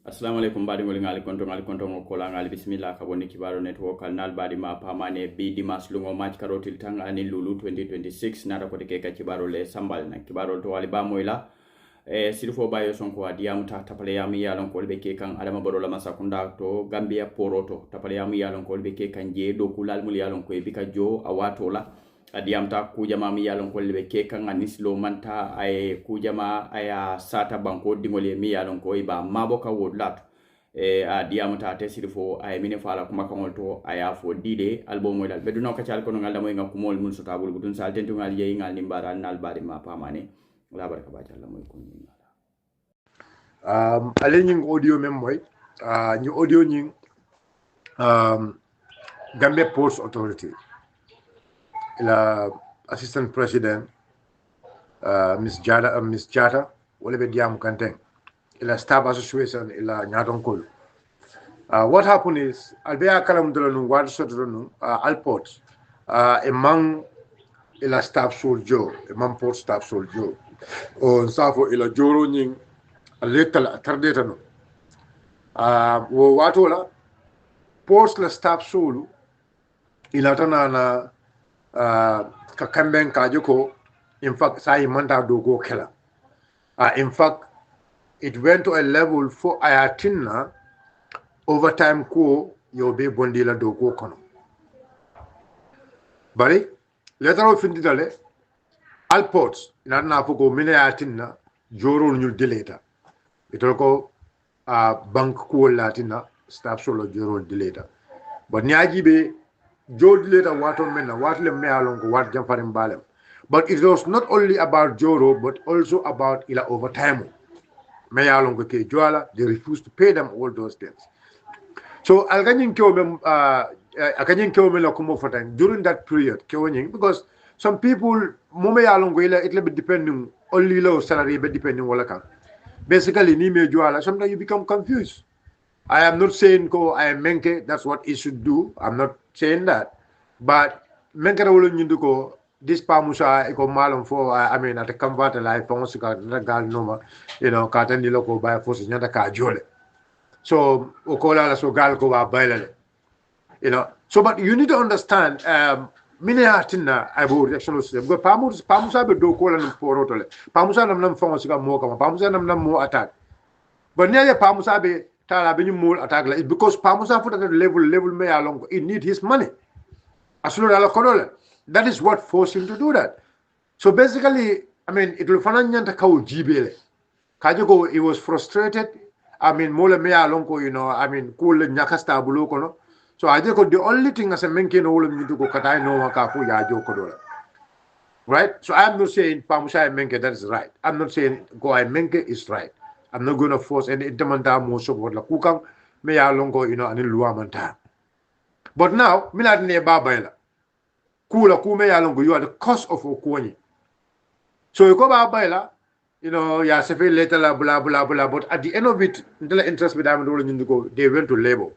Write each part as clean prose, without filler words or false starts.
Assalamu alaikum badi ngoli ngali konto ngokola ngali bismillah ka bonni kibaro network al nal badi ma pamane bi dimas lungo match karotil tanga ani lulu 2026 nata ko ke ka kibaro le sambal na kibaro to wali ba moyla Sheriffo Bayo Sonko adiamu ta tapale yamu yalon ko be ke kan adama borola masakunda to Gambia poroto tapale yamu yalon ko be ke kan je do kulal mul yalon ko be ka jo awatola adiamta kujama mi yalon ko be ke kan anislo manta ay kujama aya sata banko dingole mi yalon ko iba maboka wodlat adiamta te Sheriffo ay mine fala kuma kan to aya fo dide album mo dal beduno ka cal ko ngal damo nga kumol mun so tabul gudun sal tentu ngal ye ngal nimbara nal bari ma pamane la barka ba jalla moy ko ni ale ñing audio même moy ñu audio ñing Gambia Ports Authority la assistant president Miss Jata wala be diam kanteng ila staff association ila nyaton kol what happened is albea kalam dolo no wad soto no alport among ila staff soldier among port staff soldier on safo ila joro ñing letal tardeta no wo wato la post la staff solu ila tana na ka kamben ka joko in fact sai manta dogo kela in fact it went to a level for ayatinna overtime ko yo be bondi la dogo kono bari letaro finditale alports ina na fuko mine ayatinna joro ñu deleta itol ko bank ko latina staff solo joro deleta but nyaaji be jodi later wato menna watle me alon ko wat jam farim balem but it was not only about joro but also about ila overtime me alon ko ke joala they refused to pay them all those things so alganyin ko mem akanyin ko me la ko mo fotan during that period ko nyin because some people mo me alon ko ila it be depending only low salary be depending wala kan basically ni me joala sometimes you become confused. I am not saying ko I am menke that's what it should do. I'm not saying that, but menke wolo nyindu ko this pamusa iko malum for I mean at the convert life fonsi ka gal noma ka tan dilo ko ba fosi nyanda ka jole so okola la so gal ko ba bailale so but you need to understand mine hatina abo reaction system go pamusa be do ko la no porotole pamusa nam fonsi ka mo ka pamusa nam mo attack but near pamusa be tala be mul attack la because pamusa for that level me along it need his money aslo ala kodola that is what forced him to do that so basically I mean it will fananyanta kaw jibele kaje ko he was frustrated I mean mola me along ko I mean cool nyakasta bulo kono so I think the only thing as a menke no wolo nyitu ko kata no maka fu ya jo kodola right so I am not saying pamusa menke that is right I'm not saying go I menke is right I'm not going to force any demanda mo support la kukang me ya longo ani luwa manta but now milad ne babayla kula ku me ya longo you are the cause of okoni so you go babayla ya se fe later la blah blah blah but at the end of it ndela interest be dam dolo nyindiko they went to labor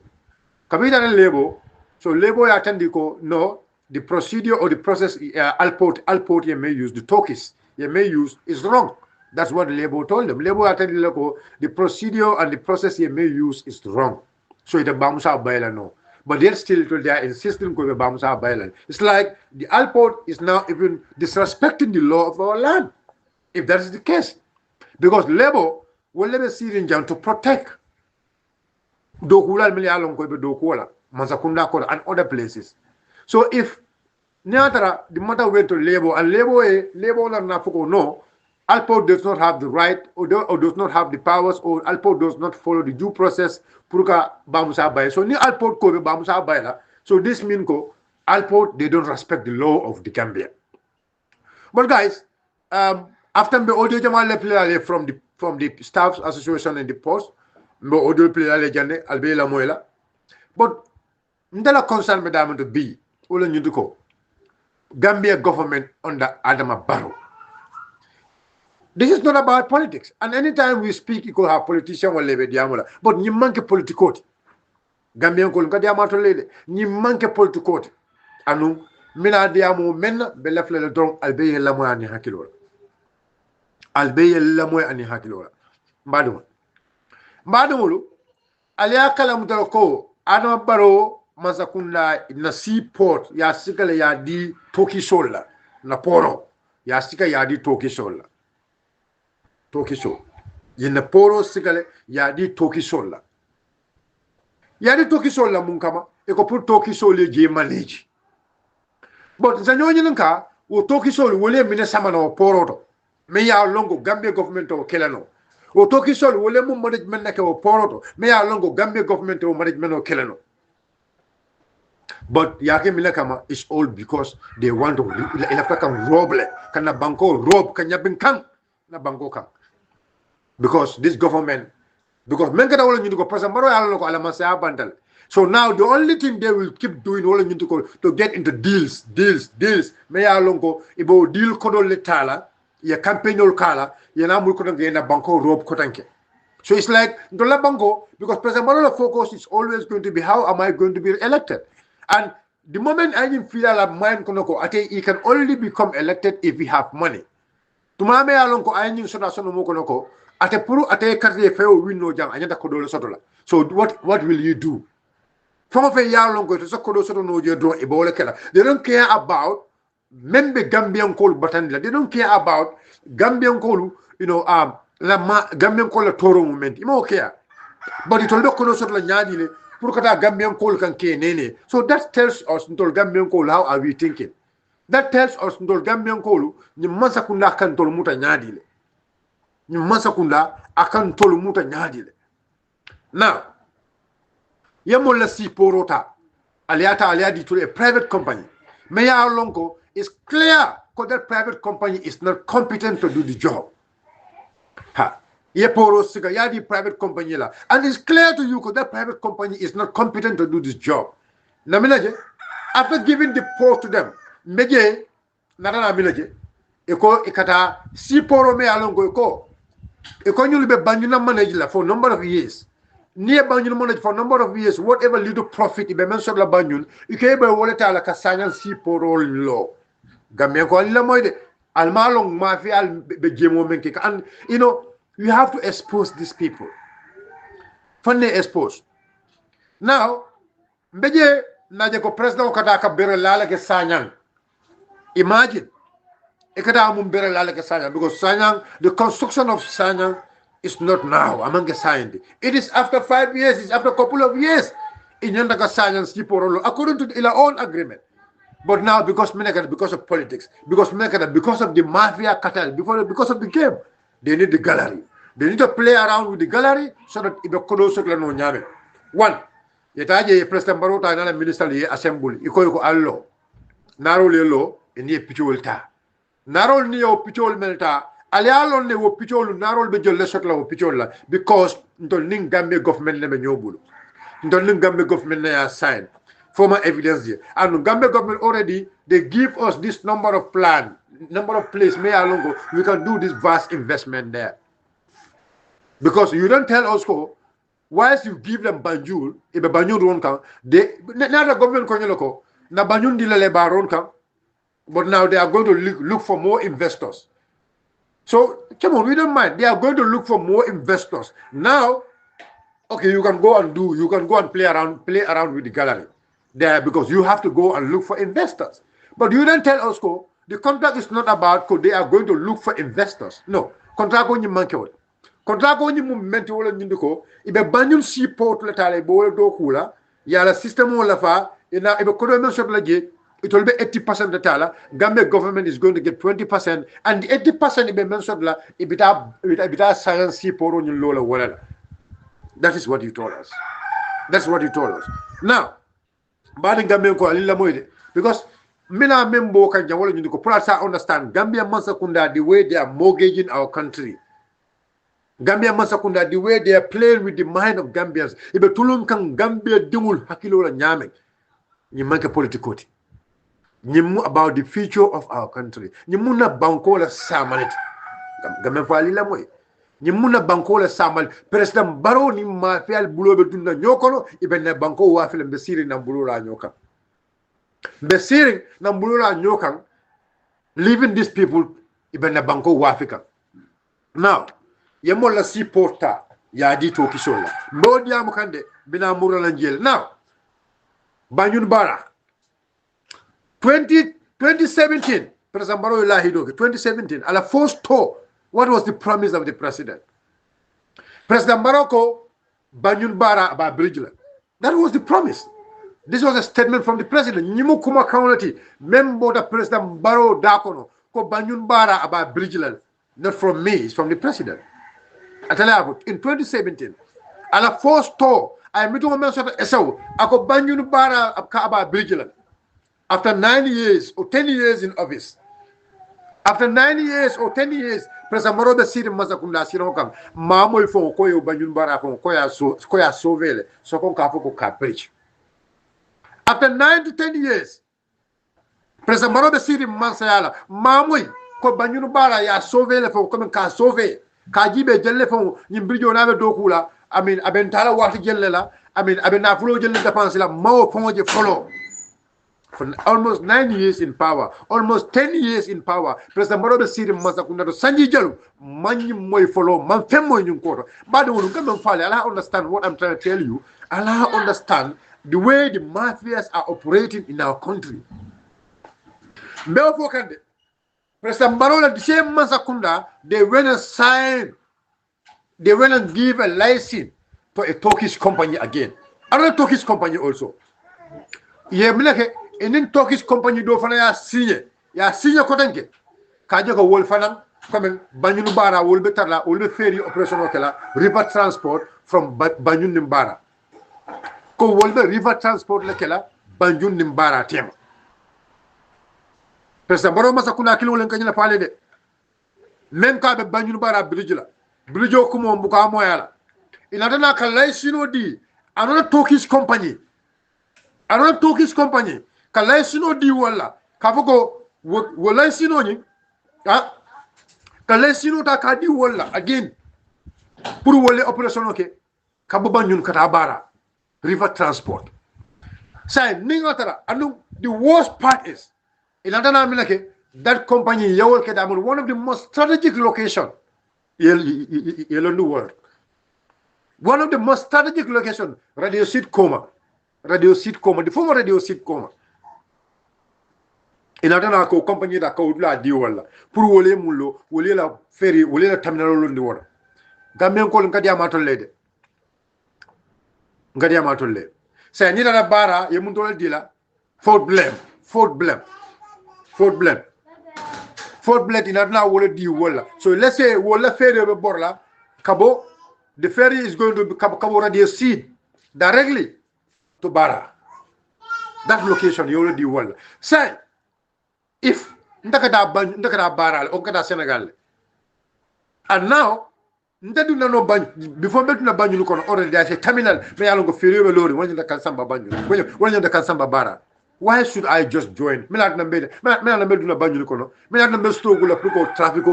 kabita na labor so labor ya tandiko no the procedure or the process alport you may use the talkies you may use is wrong. That's what Labor told them. Labor attended the procedure and the process you may use is wrong. So it's a Bamusa Baila no. But they're still they are insisting on the Bamusa Baila. It's like the Alport is now even disrespecting the law of our land. If that is the case. Because Labor will let us see in Jan to protect Dokula Milialon Kobe Dokola, Mansakunda Kola, and other places. So if Nyatara, the matter went to Labor and Labor and Nafuko no. Alpo does not have the right or does not have the powers or Alpo does not follow the due process puruka bamusa bay so ni Alpo ko be bamusa bay la so this mean ko Alpo they don't respect the law of the Gambia but guys after the audio jamal le play from the staff association and the post mbo audio play ale jande albe la moyla but ndala concern madame to be wala ñu diko Gambia government under Adama Barrow. This is not about politics. And anytime we speak, you could have politician or lebe diamola. But you manke politikoti. Gambian ko nka diamato lede. Ni manke politikoti. Anu mina diamo men belefle le don albeye la moya ni hakilo. Albeye la moya ni hakilo. Mbadumulu. alia kala mutalo ko Adama Barrow masakunda na seaport ya sikale ya di Toki Sola na poro ya sika ya di Toki Sola Toki Sola yina poro sikale ya di Toki Sola ya di Toki Sola mun kama e ko pour Toki Sola je manage but zanyo nka o Toki Sola wole mine sama na poro to me ya longo Gambia government o kelano o Toki Sola wole mun management na ke o poro to me ya longo Gambia government o management o kelano. But yake mila kama is all because they want to ilafta kan roble kana banko rob kanya binkan na banko kan because this government because men kada wala nyuko president Barrow ala ko ala masa bandal. So now the only thing they will keep doing wala nyuko to get into deals me ya lonko ibo deal kodo letala ya campaignol kala ya na mul ko na banko rob ko tanke. So it's like dola banko because president Barrow focus is always going to be how am I going to be elected. And the moment I didn't feel like mind konoko, I think he can only become elected if he have money. Tumame alonko I didn't soda sono konoko. Ate puru ate karte feo winno jang anyata kodolo sotola. So what will you do? From of a yalonko to sokodo soto no je do ebola kela. They don't care about membe Gambian call batandila. They don't care about Gambian call, Gambian call a toro movement. Imo care. But it will look kodo sotola nyadile. Gambian call can nene. So that tells us ntol Gambian call how are we thinking. That tells us ntol Gambian call ni masakunda akan tol muta nyadile. Ni masakunda akan tol muta nyadile. Now, yamola si porota aliadi to a private company. Meya Lonko is clear because that private company is not competent to do the job. Yadi private company la. And it's clear to you because that private company is not competent to do this job. Naminaje, after giving the post to them, meje narana minaje, eko ikata si poro me alongo eko nyulbe banjuna manage la for a number of years. Near banjun manage for a number of years, whatever little profit ibe mention la banjun, ikebe woleta la kasanya si poro lo. Gambe ko la moide almalong mafia al be jemo menke and you have to expose these people. Funny expose. Now, mbeje naje ko president kata ka bere lala ke sanyang. Imagine. Ekata mum bere lala ke sanyang because sanyang, the construction of sanyang is not now among the science. It is after 5 years, it's after a couple of years. Inyanda ka sanyang siporolo according to their own agreement. But now because of politics, because of the mafia cartel, because of the game. They need the gallery. They need to play around with the gallery so that it will no nyame. One, yetaje President Barrow ta na minister li assembly iko allo. Narol yelo eni pichol ta. Narol ni o pichol melta. Ali alon ne wo pichol narol be jolle sotla wo pichol la because ntol ning Gambia government ne be nyobulu. Ntol ning Gambia government ne ya sign. Former evidence here. And Gambia government already they give us this number of place may alongo we can do this vast investment there because you don't tell us whilst you give them banjul ibe banjul ron kan they na the government ko na banjul dilale ba ron kan but now they are going to look for more investors. So come on, we don't mind, they are going to look for more investors now. Okay, you can go and play around with the gallery there because you have to go and look for investors, but you don't tell us the contract is not about they are going to look for investors. No. Contract on you manke wala. Contract on you movement wala nyindiko. Ibe banyun seaport la tale bo do kula. Ya la system wala fa. Ina ibe kodo men shop la je. It will be 80% the tala. Gambia government is going to get 20%. And the 80% ibe men shop la ibita science seaport on you lola wala. That is what you told us. That's what you told us. Now, bad Gambia ko alila moide because Mina membo kan jawolo ñu ko pour understand Gambia Mansakunda the way they are mortgaging our country. Gambia Mansakunda the way they are playing with the mind of Gambians. Ibe tulum kan Gambia dingul hakilo la nyame. Ñi manke politikoti. Ñi mu about the future of our country. Ñi mu na banko la samalit. Gambia fa ali la moy. Ñi mu na banko la samal president Barrow ni ma fial bulobe dunda ñokono ibe na banko wa fele be siri na bulo la ñokam. Be seeing Nambulula Nyokang leaving these people even a banko wafika. Now, Yamola seaporta, ya di to kisola mbodi am kande bina murala njel now Banjul Bara 2017 President Barrow ilahi do 2017 ala first tour what was the promise of the president President Barrow ko Banjul Bara about bridge that was the promise. This was a statement from the president. Nyimu kuma county member the President Barrow Dakono ko Banjul Bara about bridge not from me, it's from the president. I tell you in 2017 ala first tour I meet to mention eso ako Banjul Bara about bridge after 9 years or 10 years in office. After 9 years or 10 years, President Barrow the city Mazakunda Sirokam, Mamo for Koyo Banjul Bara from Koya Sovele, Sokon Kafuko Caprich. After 9 to 10 years, President Barrow the city Mansayala, Mamui, Ko Banjul Bara ya Sovele for coming Ka Sove, Kajibe Jelefon, Yimbrijo Nave Dokula, I mean, Abentala Wati Jelela, I mean, Abenafulo Jelena Pansila, Mao Ponge follow. For almost 9 years in power, almost 10 years in power, President Barrow the city Mazakunda Sanji Jalu, Mani Moy follow, Manfemo in Koro. But when you come and follow, Allah understand what I'm trying to tell you. Allah understand the way the mafias are operating in our country. President Barrow the same Mazakunda, they went and signed, they went and give a license to a Turkish company again. Another Turkish company also. Yeah, in Turkish company do fana ya signé ko tanke ka jogo wol fana comme Banjul Bara wol be tarla wol be ferry operation okela river transport from Banjul Nimbara ko wol be river transport lekela Banjul Nimbara tema President Barrow masa kuna kilo len kanyala pale de men ka be Banjul Bara bridge ko mo buka moyala ina dana kalay sino di another Turkish company kalay sino di wala kafoko wala sino ni kalay sino ta ka di wala again pour wala operation okay kabo Banjul kata bara river transport say ningotara anu the worst part is inadana milake that company yawol ke damul one of the most strategic location yellow world one of the most strategic location radio Sitcoma the former radio Sitcoma inadana ko compagnie da ko la di wala pour wolé mullo wolé la ferry wolé la terminal lo ndi wora gamen ko ngadi amato le say ni la bara ye mun tole di la Fort blame inadana wolé di wala so let's say wala ferry be borla kabo the ferry is going to be kabo radio seed directly to Bara that location you already wala say if ndakada Bara on kada Senegal and now ndadu na no ban before betu na banyu kono already there is a terminal me yalo go feriyo be lori wonyo da kansamba banyu wonyo da kansamba Bara why should I just join me na mbede me na mbedu na banyu kono me na mbe struggle la pour traffic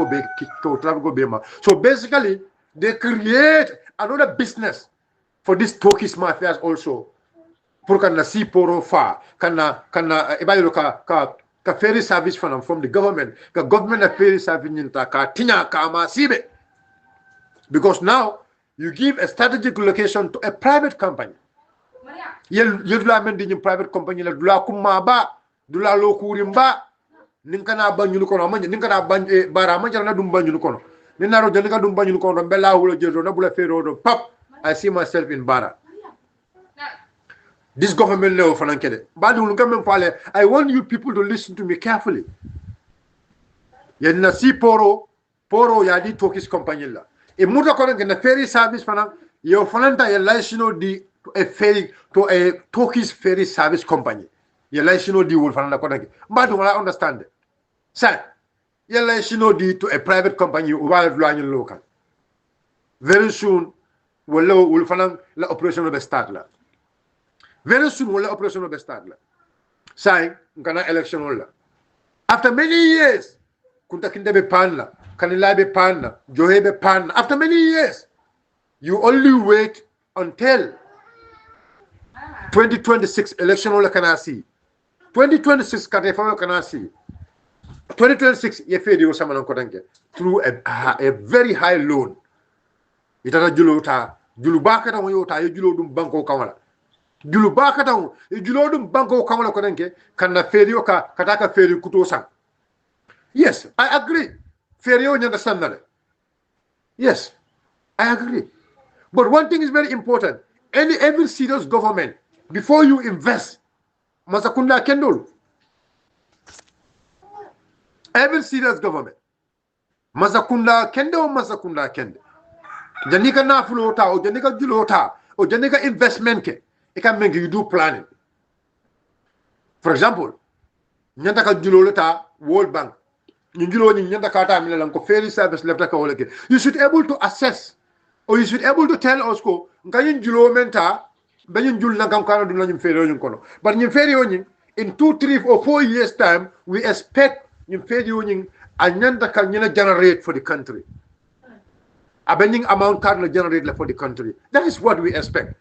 be ma so basically they create another business for this Turkish mafias also pour kana si poro fa kana ibayo ka ferry service from the government ka government ferry service ninta ka tinya ka ma sibe because now you give a strategic location to a private company yel la men di private company la dula kuma ba dula lo kurimba ninkana banyu ko no man ninkana ban bara man na dum banyu ko no ni naro jani ka dum banyu ko no bella wulo jedo na bula ferry do pap I see myself in Bara. This government level fanankede. But I want you people to listen to me carefully. Yenna si poro yadi Turkish company la. E muta kono na ferry service fana yo fananta ya license di a ferry to a Turkish ferry service company. Ya license di wol fanana kono ke. But I understand. Say ya license di to a private company while flying local. Very soon will falang la operation of the start la. Very soon will la operation of the start la. Say ngana election la. After many years kunta kinde be pan la, kanila be pan la, johe be pan. After many years you only wait until 2026 election la kana see. 2026 kate fa kana see. 2026 ye fedi o sama ko danke through a very high loan. itata julo ta julu bakata mo yota yo julo dum banko kamala julu bakata mo yo julo dum banko kamala ko denke kanna ferio ka kataka feri kuto sang. Yes, I agree. Ferio nyanda sandale. Yes, I agree. But one thing is very important. Every serious government, before you invest, masakunda kendol. Every serious government, masakunda kende. Janika na fulota o janika julota o janika investment ke. It can make you do planning. For example, nyanda ka julota World Bank. Nyulo ni nyanda ka ta milan ko ferry service left ka wala ke. You should able to assess or you should able to tell us ko ngayin julo menta bayin jul na kam kana dum la nyum ferry nyum kono. But nyum ferry nyum in 2, 3 or 4 years time we expect nyum ferry nyum anyanda ka nyina generate for the country. A bending amount can generate for the country. That is what we expect.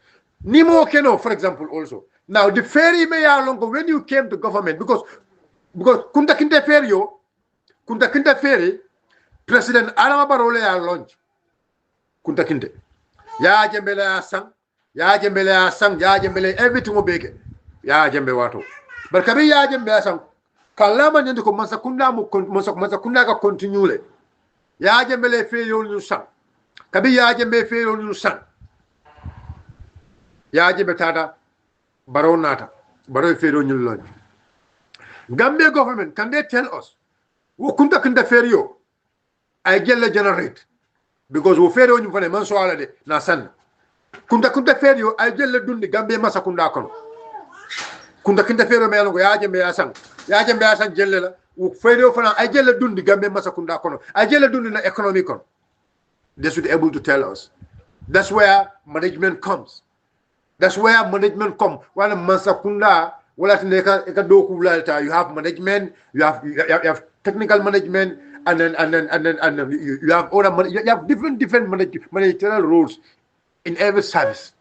Nimo Keno, for example, also. Now the ferry may longer when you came to government because Kunta Kinte Ferry, President Adama Barrow ya launch. Kunta Kinte. Ya jembele sang, everything obeke. Ya jembe wato. But kabi ya jembe sang. Kalama nyende ko masakunda ka continue. Ya jembele ferry you sang. Kabi yaje be fero nu san yaje be tata Barrow nata Barrow fero ñu lon Gambia government can they tell us wo kunta kinda ferio ay gella generate because wo fero ñu fane man so ala de na san kunta ferio ay gella dundi Gambia masa kunda kono kunta kinda ferio me yalo yaje be asan gella la wo fero fana ay gella dundi Gambia masa kunda kono ay gella dundi na economy kono. They should be able to tell us. That's where management comes. That's where management comes. Wala masakunda wala tineka doku wala you have management, you have technical management, and then you have other you have different managerial roles in every service.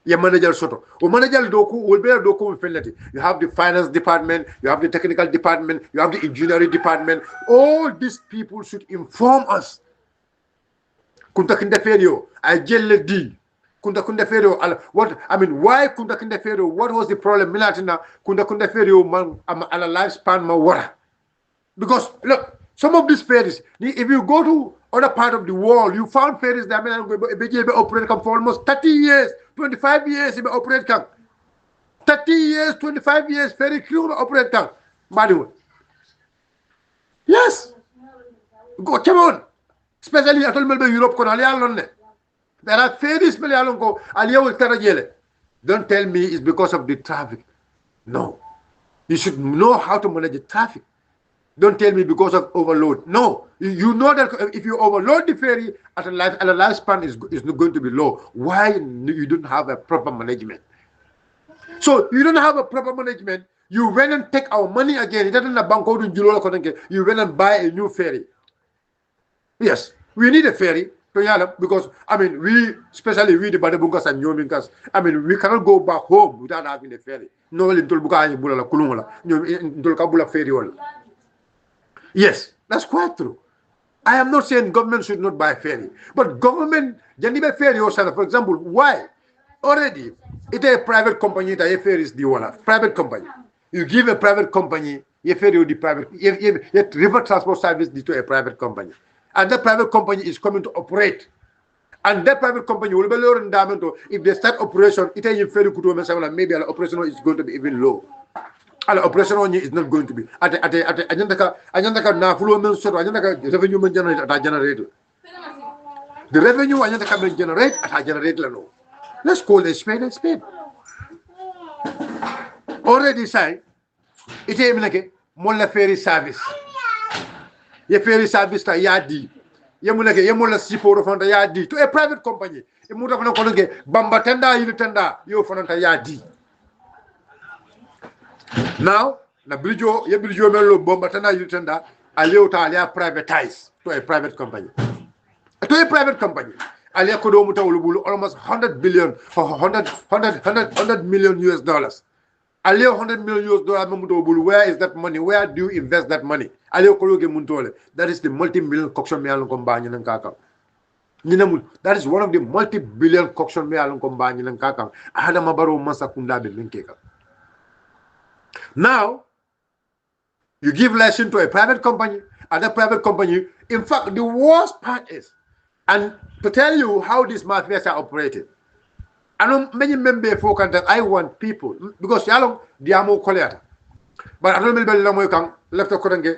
Ya manager soto. O manager doku will be a doku felati. You have the finance department, you have the technical department, you have the engineering department. All these people should inform us. Kunta Kinde Ferio, I jelle di. Kunta Ferio, why Kunta Kinde Ferio? What was the problem? Milatina, Kunta Ferio, man, a lifespan, ma water. Because, look, some of these ferries, if you go to other part of the world, you found ferries that operate for almost 30 years, 25 years, they operate. 30 years, 25 years, ferry crew operate. Yes. Go, come on. Especially at all Europe kono aliya lonne. There are ferries aliya lonko aliya will tarajele. Don't tell me it's because of the traffic. No. You should know how to manage the traffic. Don't tell me because of overload. No. You know that if you overload the ferry at a lifespan is not going to be low. Why you don't have a proper management? So you don't have a proper management. You went and take our money again. It doesn't a bank you went and buy a new ferry. Yes, we need a ferry because we, especially we the Badabunkas and Yominkas, we cannot go back home without having a ferry. No, ferry. Yes, that's quite true. I am not saying government should not buy ferry, but government Janibe ferry also, for example, why? Already, it's a private company that a ferry is the one. Private company. You give a private company a ferry the private river transport service to a private company. And that private company is coming to operate. And that private company will be lower in diamond. If they start operation, maybe the operation is going to be even low. And the operation is not going to be. The revenue generate at a generator low. Let's call it spade and spade. Already signed, it is like a ferry service. Ye ferry service ta yadi yemola siporo fonta yadi to a private company e muta kono kono ge bamba tenda yidu tenda yo fonta yadi now na bridge melo bamba tenda yidu tenda aliyo ta aliya privatize to a private company aliya ko do muta wulu almost 100 billion or 100 million US dollars. Aleo $100 million. Where is that money? Where do you invest that money? That is the multi-million coction. That is one of the multi-billion corruption me along combine in Kakang. Adama Barrow Masakunda be linkeka. Now, you give license to a private company, other private company. In fact, the worst part is, and to tell you how these mafias are operated, I know many members focus that I want people, because yalong diamo koleata. But I don't know left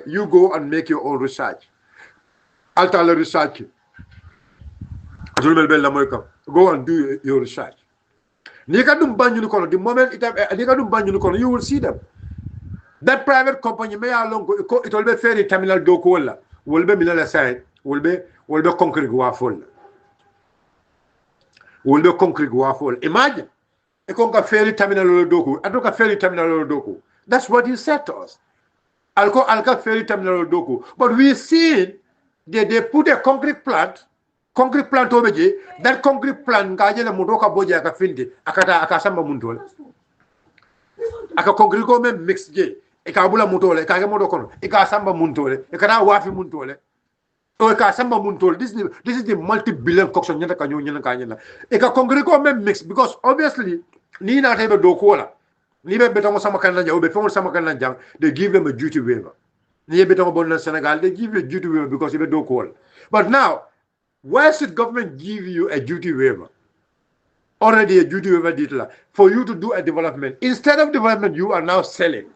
you go and make your own research. I'll tell you research. Go and do your research. The moment you will see them. That private company may along it will be ferry terminal dokola will be mineral side will be concrete waffle. Will be concrete waffle. Imagine a conquer ferry terminal doku. I took a ferry terminal doku. That's what he said to us. I'll call ferry terminal doku. But we see they put a concrete plant over here. That concrete plant gajela mudoka boja akafindi akasamba muntole. Aka concrete ko me mix je. Ikabula mutole, ikagemodo kono, ikasamba muntole, ikana wafi muntole, o ikasamba muntole. This is the multi-billion corruption nyata kanyo nyana kanyana. Ika kongriko me mix because obviously ni na tebe dokola. Ni be betongo sama kananja, o be fengo sama kananja, they give them a duty waiver. Ni be betongo bon Senegal, they give you a duty waiver because you be dokola. But now, why should government give you a duty waiver? Already a duty waiver detail for you to do a development. Instead of development, you are now selling.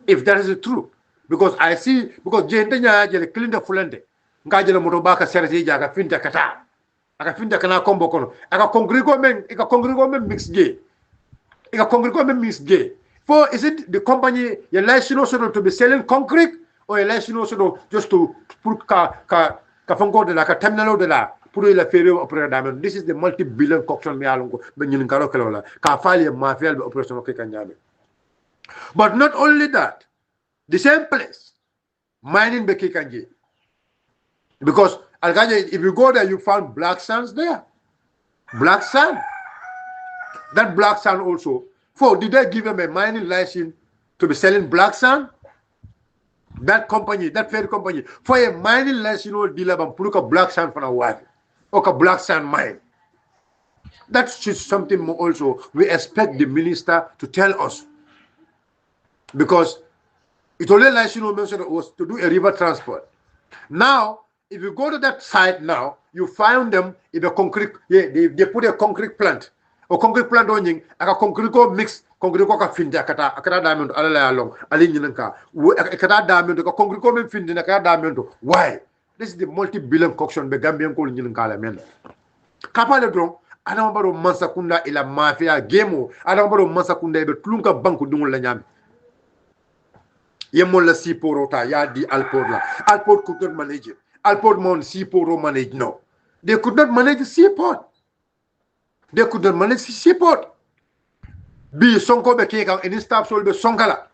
If that is true, because I see, because jentenya jele clean fulende, ngajele motobaka sereti jaga finta kata, aka finta kana kombo kono, aka kongrigo men mix gay, mix gay. For is it the company your license to be selling concrete or your license just to put ka fongo de la ka terminal de la pour la faire opérer diamond. This is the multi-billion corruption me alongo ben nyin karo kelola ka fali mafia be operation ke kanyame. But not only that, the same place, mining Bekikanje. Because if you go there, you found black sands there. Black sand. That black sand also. Did they give them a mining license to be selling black sand? That company, that ferry company, for a mining license, dealer put a black sand for a while. Or a black sand mine. That's just something more also we expect the minister to tell us. Because it only mentioned was to do a river transport. Now, if you go to that site now, you find them in a concrete, they put a concrete plant. Or concrete plant on a concrete mix, concrete finda, akata diamond, along, alinka, akata diamond, a concrete finda, akata diamond. Why? This is the multi-billion corruption be Gambian calling in Kalamen. Kapale drone, I don't know about Mansakunda ila mafia game, I don't know about Mansakunda, but Plunka Banku Dungulan. Yemola Siporota, Yadi Alport. Alport could not manage it. Alport Mon Siporo manage. No. They could not manage the seaport. They could not manage the seaport. Be Sonko Bekeka and his staff sold the Sonkala.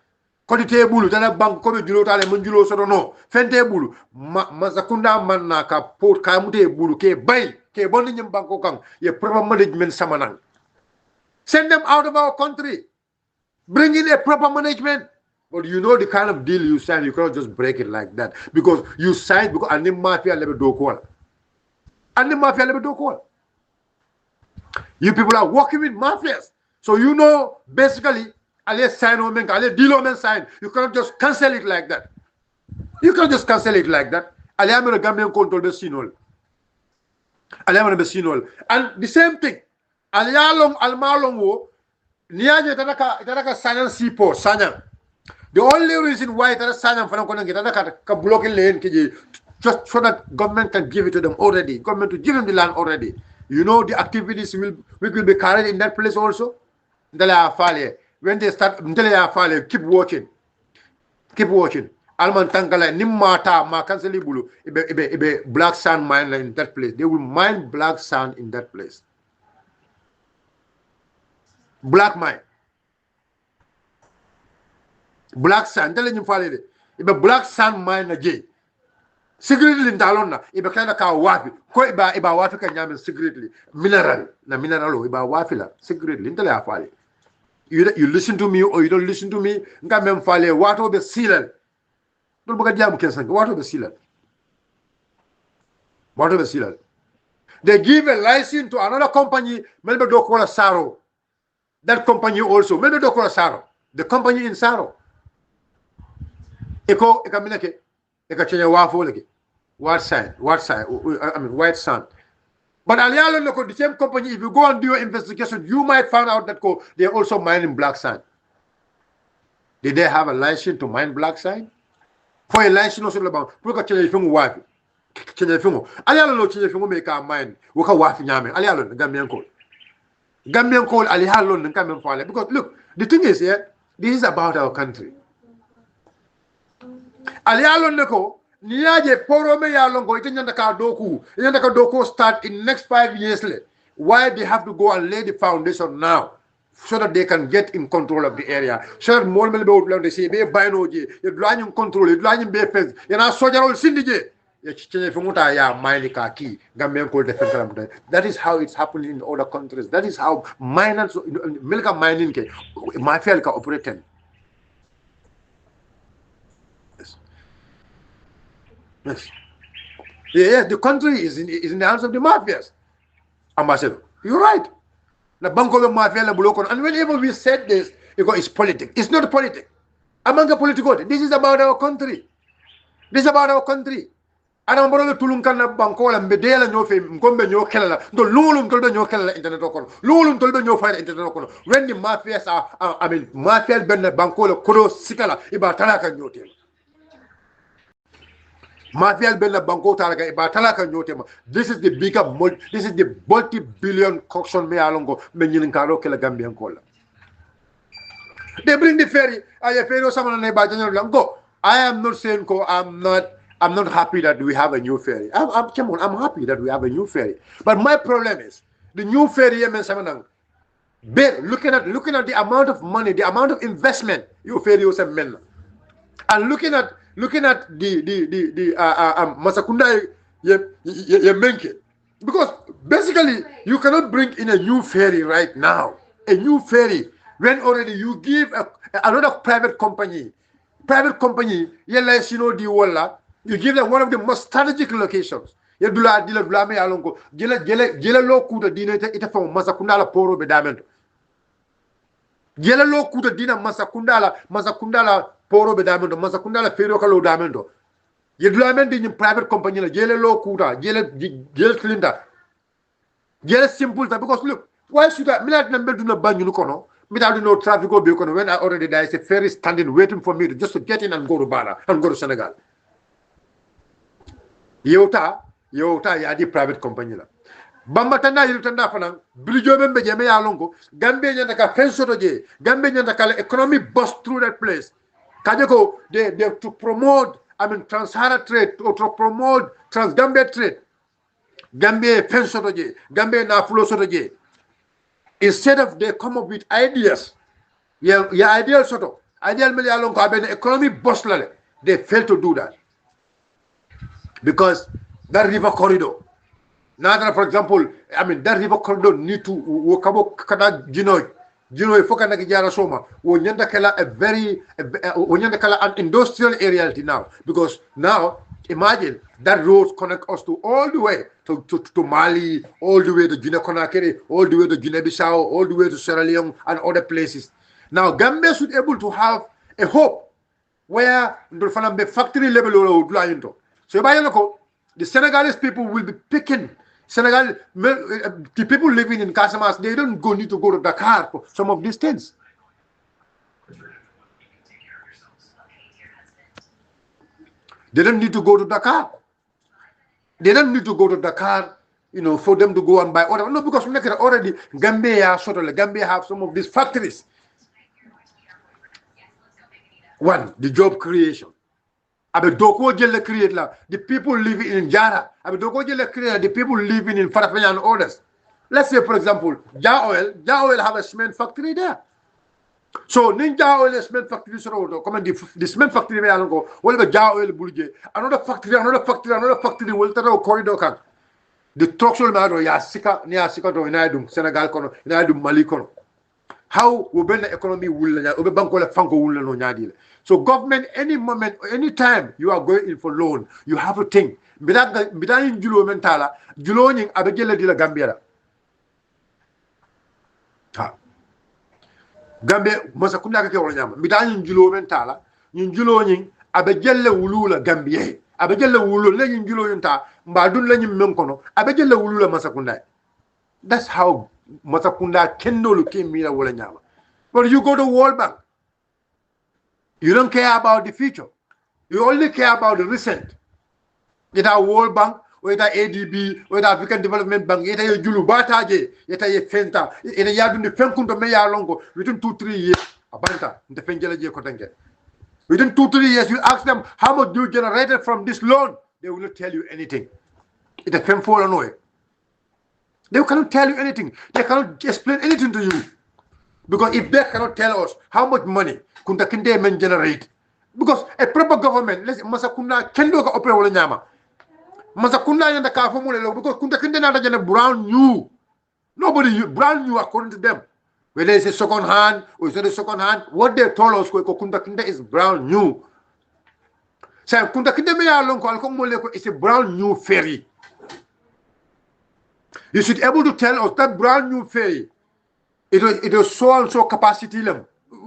Kodite Bulu, Tana Bank, Kobe Julota, Munjulo Sorono, Fente Bulu, Mazakunda Manaka, Port Kamute Bulu, Ke Bay, Ke Bonin Bankokang, your proper management Samanan. Send them out of our country. Bring in a proper management. But you know the kind of deal you sign, you cannot just break it like that. Because you signed because and the mafia level do call. And the mafia level do call. You people are working with mafias. So you know basically allez sign or make allez deal or sign. You cannot just cancel it like that. You can't just cancel it like that. Allez amena Gambian control the sinol. Allez amena the sinol. And the same thing. Allez along almalong wo niaje tanaka sign seaport sign. The only reason why that sign for not blocking lane just so that government can give it to them already. Government to give them the land already. You know the activities will be carried in that place also. When they start, keep watching. Keep watching. Alman Tangala, Nimata, Makanseli Bulu, ibe black sand mine in that place. They will mine black sand in that place. Black mine. Black sand, tell you follow it. Ibe black sand mine again. Secretly in Talona, ibe kind of wafi. Ko iba wafi ka nyame secretly. Mineral, na mineral iba wafi la secretly. Tell you follow. You listen to me or you don't listen to me. Nga mem follow. What will be sealed? Don't forget jam kensan. What will be sealed? What will be sealed? They give a license to another company, maybe they call a Saro. That company also, maybe they call a Saro. The company in Saro. Eko minake, eka chenye wafo leke. White sand, white sand. But Alialo Loko, the same company, if you go and do your investigation, you might find out that they're also mining black sand. Did they have a license to mine black sand? For a license also about Puka Chenefung wife. Chenefung. Alialo Chenefung make a mine, Waka Wafi Yame, Alialo, Gambian call. Gambian call Alialo and Gambian Fale. Because look, the thing is here, this is about our country. Alialo Neko. Niaje poro me ya longo ite nyanda ka doku start in next 5 years le. Why they have to go and lay the foundation now so that they can get in control of the area. So that more mele be outland they say be bayno je ye dwany control ye dwany be fez ye na sojarol sindije ye chenye fumuta ya mine ka ki gambe ko defense kalam. That is how it's happening in other countries. That is how miners milka mining ke mafia ka operate. Yes. Yeah, the country is in the hands of the mafias. Ambassador, you're right. The banko of mafia la bulokon. And whenever we said this, it's politics. It's not politics. Among the political, this is about our country. This is about our country. And I'm going to tulunkan na banko la mbedela nyofe mkombe nyokela do lulum tolbe nyokela internet okon. Lulum tolbe nyofire internet okon. When the mafias mafia ben banko la kodo sikala iba talaka nyote. Mafia benna banko talaka iba talaka nyotema. This is the bigger this is the multi-billion corruption me alongo me nyininkaro kela Gambian kola. They bring the ferry. I ferry someone na ba general go. I am not saying I'm not happy that we have a new ferry. I'm happy that we have a new ferry. But my problem is the new ferry looking at the amount of money, the amount of investment you ferry was a men. And looking at the Masakunda ye menke, because basically you cannot bring in a new ferry right now, a new ferry when already you give another private company you give them one of the most strategic locations. You dula me alongo gela lo kuda dina ita fa Masakunda la poro bedamento gela lo kuda dina Masakunda la poro be damendo Masakunda la fero kalo damendo ye dulamen di private company la jele lo kuta jele cylinder jele simple ta because look why should I milat na mbeduna banyu kono without no traffic go be kono when I already there is a ferry standing waiting for me to just to get in and go to Bala and go to Senegal. Yota ya di private company la Bamba tanda yilutanda fanan bilijo membe jeme ya longo Gambia nyanda ka fensoto je Gambia nyanda ka economy bust through that place. Kajako, they to promote, trans-Sahara trade, or to promote trans-Gambia trade. Gambia pensotoje, Gambia na fulosotoje. Instead of they come up with ideas, ideal soto, ideal meli along the economy boss lale, they fail to do that. Because that river corridor, now for example, that river corridor need to wakabo kada Ginoy foka na kijara soma wonyanda kala an industrial area now, because now imagine that road connect us to all the way to Mali, all the way to Guinea Conakry, all the way to Guinea Bissau, all the way to Sierra Leone and other places. Now Gambia should be able to have a hope where the factory level so the Senegalese people will be picking Senegal, the people living in Casamas, they don't need to go to Dakar for some of these things. They don't need to go to Dakar. They don't need to go to Dakar, for them to go and buy order. No, because already Gambia have some of these factories. One, the job creation. The people living in Jara, the people living in Farafanya and others. Let's say, for example, Ja Oil have a cement factory there. So, Ninja Oil cement factory, the cement factory, Ja Oil Bulge, another factory will tell a corridor. The trucks will matter, Yasika, Inadum, Senegal, Inadum, Malikono. How will the economy will So government, any moment, any time you are going in for loan, you have to think Bidan julo mentala, julo nying abegele dila Gambia. Ha. Gambia masa kunda ka ke wala nyama. Bidan julo mentala, nyin julo nying abegele wulula Gambia. Abegele wulula nyin julo yunta, mbadun la nyim menkono, abegele wulula masa kunda. That's how masa kunda kendolu came mila wala nyama. But you go to World Bank, you don't care about the future. You only care about the recent. Yeta World Bank, whether ADB, whether African Development Bank, yeta ye julu bataje, yeta ye fenta, yeta yadu ni fenkunto me ya longo within 2-3 years. Abanta, nte fenjele je kotenge. Within 2-3 years, you ask them how much you generated from this loan. They will not tell you anything. It's a painful annoy. They cannot tell you anything. They cannot explain anything to you. Because if they cannot tell us how much money kunta kinde men generate, because a proper government, let's masakuna kendo ka opera wala nyama. Masakuna yanda ka formula because kunta kinde na jana brown new. Nobody brand new according to them. Whether it's a second hand or it's not a second hand, what they told us ko kunta kinde is brown new. So kunta kinde me ya lon ko alko mole ko it's a brown new ferry. You should be able to tell us that brand new ferry. It was so and so capacity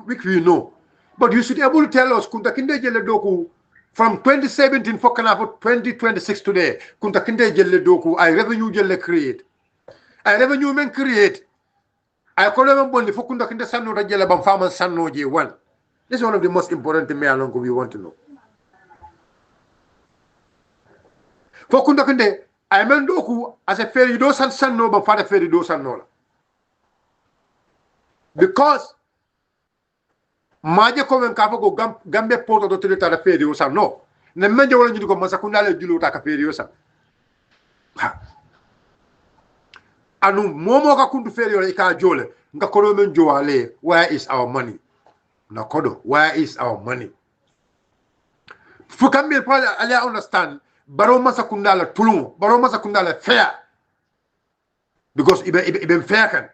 which we know. But you should be able to tell us kunta kinde jelle doku from 2017 for 2026 today. Kunta kinde jelle doku I revenue jelle create. I revenue men create. I call them bondi for kunta kinde sanno jelle bam farmers sanno je one. This is one of the most important things we want to know. For kunta kinde I men doku as a ferry do sanno bam fata ferry do sanno. Because maje ko men ka ko gambe poto do tele ta feri o sa no ne menje wala ñu ko masakunda le julo ta ka feri o sa anu momo ka kundu feri o ka jole nga ko men jowale where is our money na kodo where is our money fu kambe pa ala understand baro masakunda la tulum baro masakunda la fair because ibe fair kan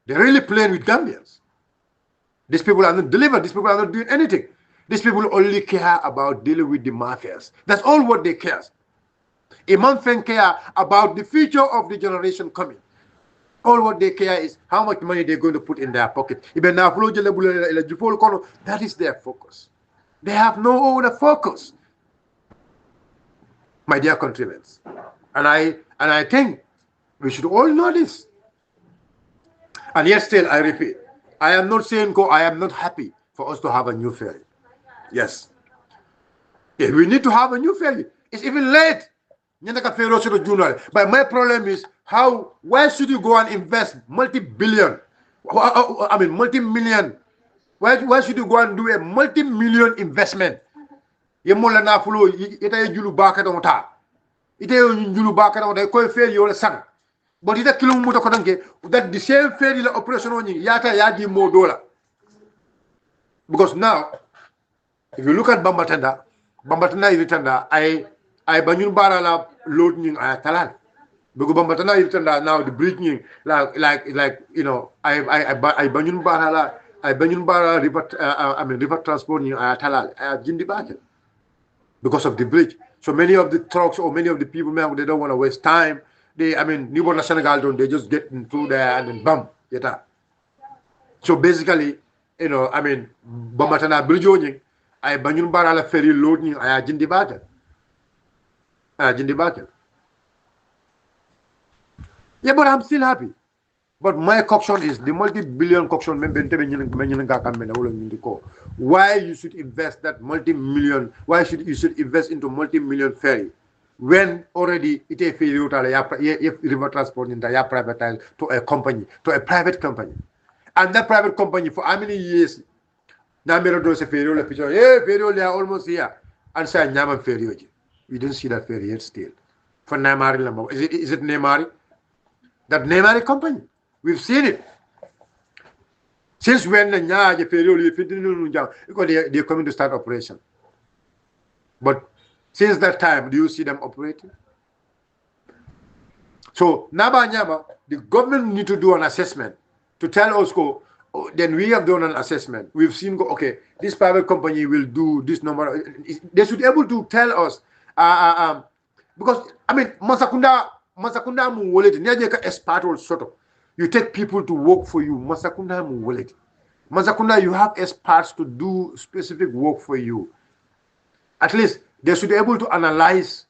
they're really playing with Gambians. These people are not delivered. These people are not doing anything. These people only care about dealing with the mafias. That's all what they care. A man can care about the future of the generation coming. All what they care is how much money they're going to put in their pocket. That is their focus. They have no other focus. My dear countrymen. And I think we should all know this. And yet still, I repeat, I am not saying I am not happy for us to have a new ferry. Yes. If we need to have a new ferry, it's even late. But my problem is why should you go and invest multi-billion, multi-million? Why should you go and do a multi-million investment? But ita kilum muta ko danke that the same ferry la operation on yata yadi mo dollar. Because now if you look at Bambatanda iritanda I banyun bara la load ning ay talal. Because Bambatanda iritanda now the bridge ning like you know I banyun bara river transport ning ay talal jindi bakel because of the bridge. So many of the trucks or many of the people they don't want to waste time. Newborn Senegal don't, they just get through there and then bam, yeta. So basically, Bamatana Bridge, I banyun barala ferry loading, I jindi battle. Yeah, but I'm still happy. But my coction is the multi-billion coction. Why you should invest that multi-million? Why you should invest into multi-million ferry? When already it is river transport in the privatized to a company, to a private company. And that private company for how many years? Namero does a ferry, ferry, they are almost here. And say Nyaman ferry. We don't see that ferry yet still. For Neymar, is it Neymar? That Neymar company. We've seen it. Since when the Nya ferry, they're coming to start operation. But since that time, do you see them operating? So, Naba, the government need to do an assessment to tell us, then we have done an assessment. We've seen, okay, this private company will do this number. They should be able to tell us because I mean Masakunda mu wallet neje ka expert or sort of. You take people to work for you. Masakunda mu wallet. Masakunda, you have experts to do specific work for you. At least they should be able to analyze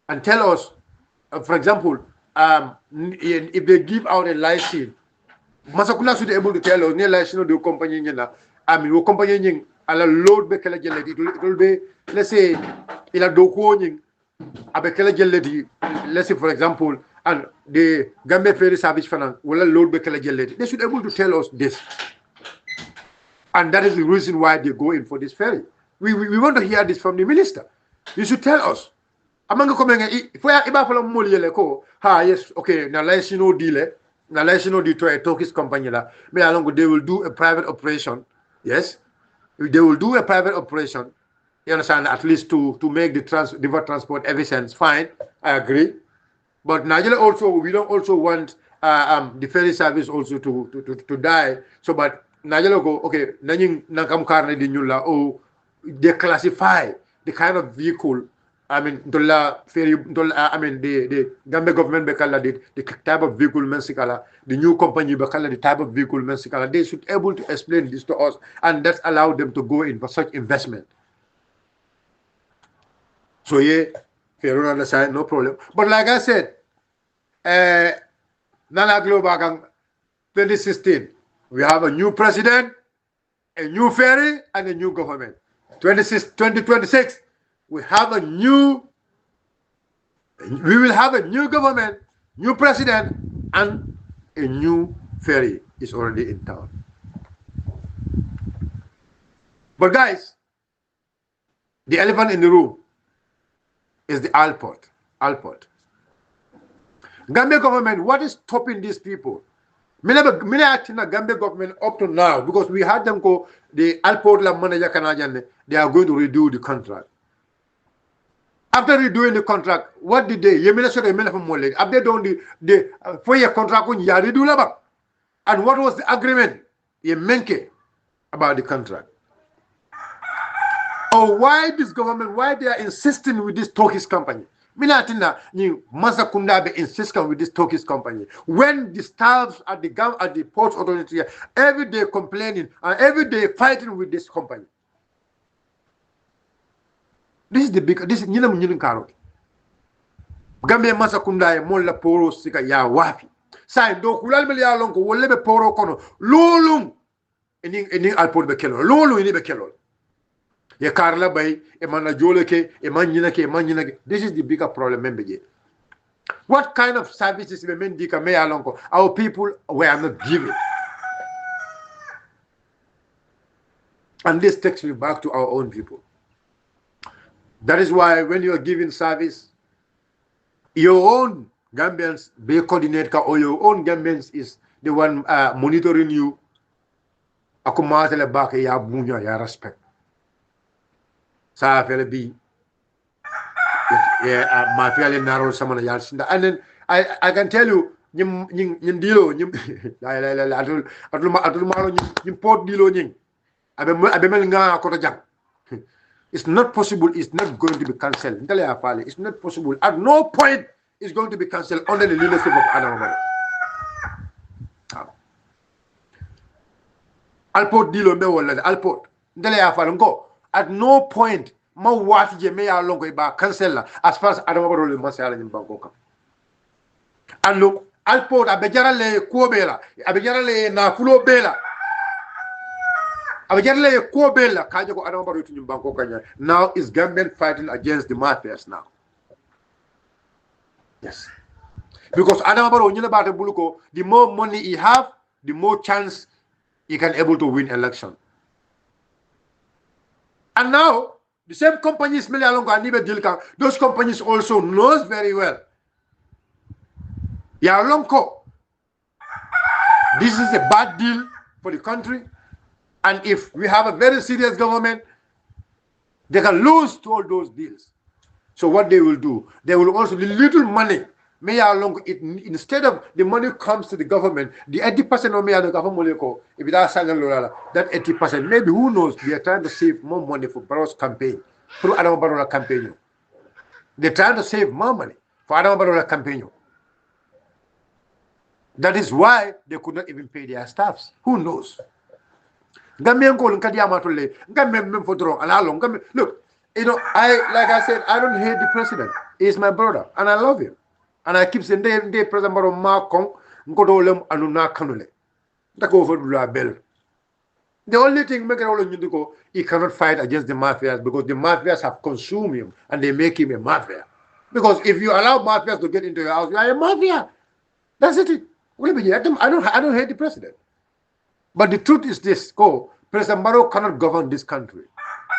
and tell us, for example, if they give out a license, Masakunda should be able to tell us, ne license do company na, I mean, company nying ala load be kala jelle it will be, let's say, ila doko nying abe kala jelle let's say for example, and the Gambia Ferry Service Finance will load be kala jelle. They should be able to tell us this. And that is the reason why they go in for this ferry. We want to hear this from the minister. You should tell us. Amanga komenge if we are ibafala moliyele ko ha yes okay na license deal na license deal to a Turkish company la me along they will do a private operation. Yes, they will do a private operation. You understand, at least to make the river transport efficient. Fine, I agree. But Nigeria also, we don't also want the ferry service also to die. So but Nigeria go okay nanying nakam karne di nyula oh they classify the kind of vehicle. I mean, I mean, the Gambia government bekala the type of vehicle mensikala, the new company bekala the type of vehicle mensikala. They should be able to explain this to us, and that's allow them to go in for such investment. So yeah, fair on the side, no problem. But like I said, Nana Global 2016, we have a new president, a new ferry, and a new government. 2026. We will have a new government, new president, and a new ferry is already in town. But guys, the elephant in the room is the Alport. Gambia government, what is stopping these people? Many acting the Gambia government up to now, because we had them go, the Alport la manager Canadian, they are going to redo the contract. After redoing the contract, what did they? After they done the 4-year contract, and what was the agreement? About the contract. Or why this government? Why they are insisting with this Turkish company? Minatina ni Masakunda be insisting with this Turkish company. When the staffs at the port authority every day complaining and every day fighting with this company. This is the big. This is nyina karo. Gambia Masakunda e molla poro sika ya wapi. Sai do kulal mel ya lonko wolle be poro kono. Lolum eni alport be kelo. Lolum eni be kelo. Ye karla bay e manna joleke e mannyina ke. This is the bigger problem membe. What kind of services be mendika me ya lonko? Our people were not given. And this takes me back to our own people. That is why when you are giving service, your own Gambians be coordinate or your own Gambians is the one monitoring you. Akumatele back ya bunya ya respect. Sa fele bi ma fele naro samana ya sinda. And then I can tell you nyim dilo nyim atul malo nyim port dilo nyim abe mel nga ko ta jang. It's not possible. It's not going to be cancelled. It's not possible. At no point is going to be cancelled under the leadership of Adam Barrow. Alport dilo me wala Alport. At no point ma wati je me ya longo ba cancel as far as Adam Barrow le masala nyim banko. And look, Alport abejara le ko bela, abejara le na fulo bela. Now is Gambian fighting against the mafias now. Yes. Because the more money he have, the more chance he can able to win election. And now, the same companies, those companies also knows very well. This is a bad deal for the country. And if we have a very serious government, they can lose to all those deals. So what they will do, they will also, the little money, instead of the money comes to the government, the 80% of the government, if that 80%, maybe who knows, they are trying to save more money for Barrow's campaign, through Adam Barrow campaign. They're trying to save more money for Adama Barrow campaign. That is why they could not even pay their staffs. Who knows? Look, you know, like I said, I don't hate the president. He's my brother, and I love him. And I keep saying, President Barrow Makong, Nkodolem Anuna Kanule. That go for bell. The only thing he cannot fight against the mafias because the mafias have consumed him and they make him a mafia. Because if you allow mafias to get into your house, you are a mafia. That's it. I don't hate the president. But the truth is this: President Barrow cannot govern this country.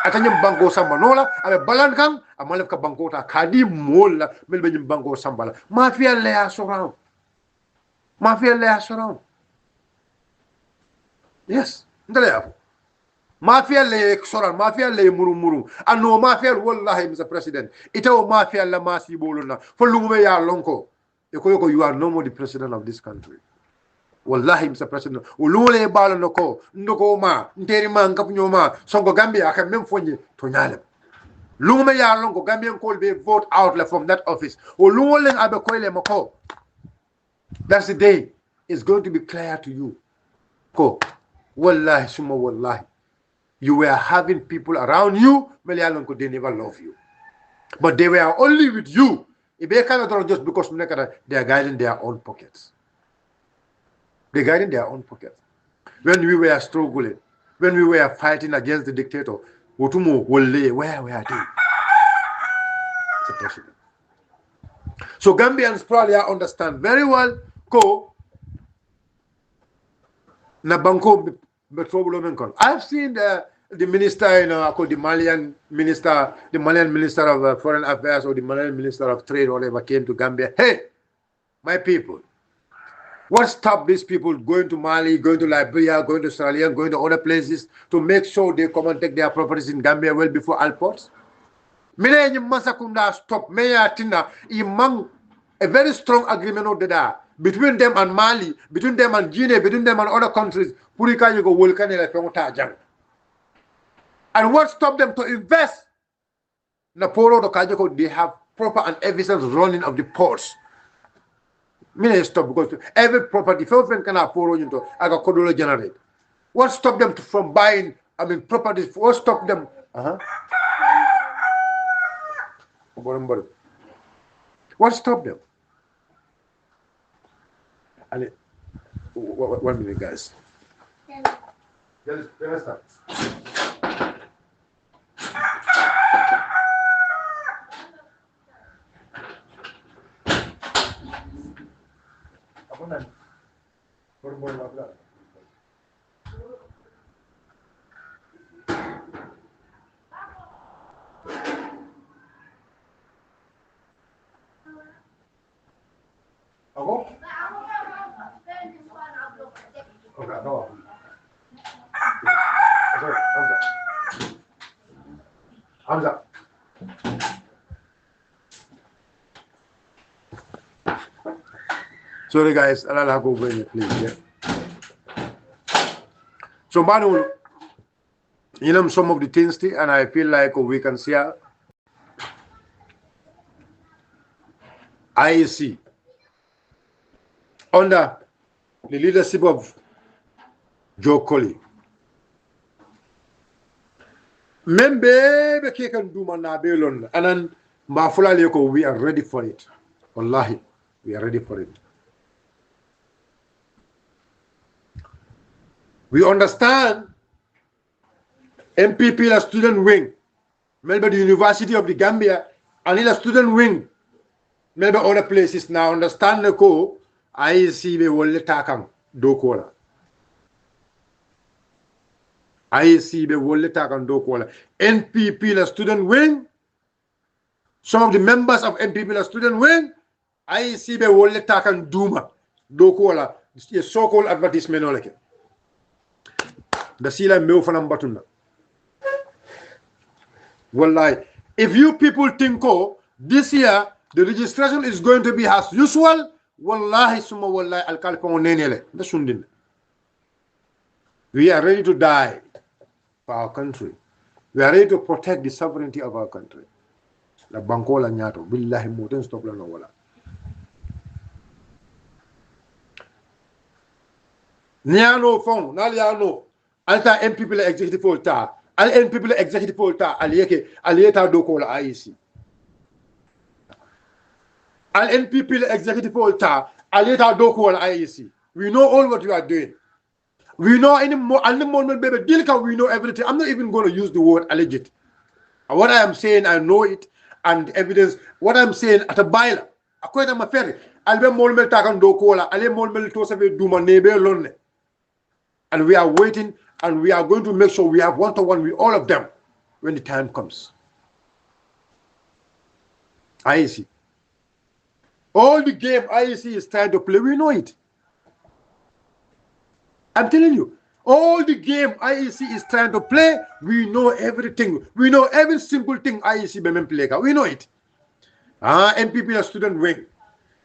Atanyam banko sambanola, abe balankang, amalefka banko ta kadi mola, melbenyim banko sambala. Mafia lea surround. Mafia lea surround. Yes. Mafia le surround. Mafia le muru. And no mafia wallahi, Mr. President. Ita mafia la masi boluna. For lungume ya lonko. You are no more the president of this country. Wallahi, Mr. President. Ulule balo ndoko ma, nteri ma ngapnyo ma, Sonko Gambia aka memfonye tonyale. Lungume ya lonko Gambia call be vote out from that office. Ulule abe koile mako. That's the day. It's going to be clear to you. Wallahi, summa wallahi. You were having people around you, they never love you. But they were only with you. Just because they are guiding their own pockets. They're guiding their own pockets. When we were struggling, when we were fighting against the dictator, where were they? So Gambians probably understand very well, I've seen the minister, the Malian minister of Foreign Affairs or the Malian minister of Trade, whatever, came to Gambia. Hey, my people, what stopped these people going to Mali, going to Liberia, going to Sierra Leone, going to other places to make sure they come and take their properties in Gambia well before Alports? Stop. A very strong agreement between them and Mali, between them and Guinea, between them and other countries. And what stopped them to invest? They have proper and efficient running of the ports. Stop because every property, generate. What stopped them from buying, properties? What stopped them? What stopped them? 1 minute, guys. Hamza. Sorry guys, I'll go over here, please. Yeah. So, Manu, some of the things, and I feel like we can see IEC under the leadership of Joe Colley. Membe be can do man belon and mafula leko, we are ready for it. Wallahi, we are ready for it. We understand MPP la student wing, maybe the University of the Gambia, and the student wing, maybe other places now understand the IEC be wolle takang do kola. IEC be wolle takang do kola. NPP la student wing, some of the members of NPP la student wing, IEC be wolle takang duma do kola. So-called advertisement oleke. The sila meu fanam batuna. Wallahi, if you people think this year the registration is going to be as usual, wallahi summa wallahi alkalpon nenele. The sundin. We are ready to die for our country. We are ready to protect the sovereignty of our country. la banko la nyato billahi moten stop la no wala niano fon nal yano alta MPP la executive volta al MPP la executive volta aliyeta do ko la IEC al NPP la executive volta aliyeta do ko la IEC. We know all what you are doing. We know any moment baby deal we know everything. I'm not even going to use the word alleged. What I am saying, I know it, and evidence. What I'm saying at a baila, akwenda maferi. Albe molmel takan do kola, ale molmel to save duma nebe lonne. And we are waiting, and we are going to make sure we have one-to-one with all of them when the time comes. IEC. All the game IEC is trying to play, we know it. I'm telling you, all the game IEC is trying to play, we know everything. We know every simple thing IEC play. We know it. MPP student wing.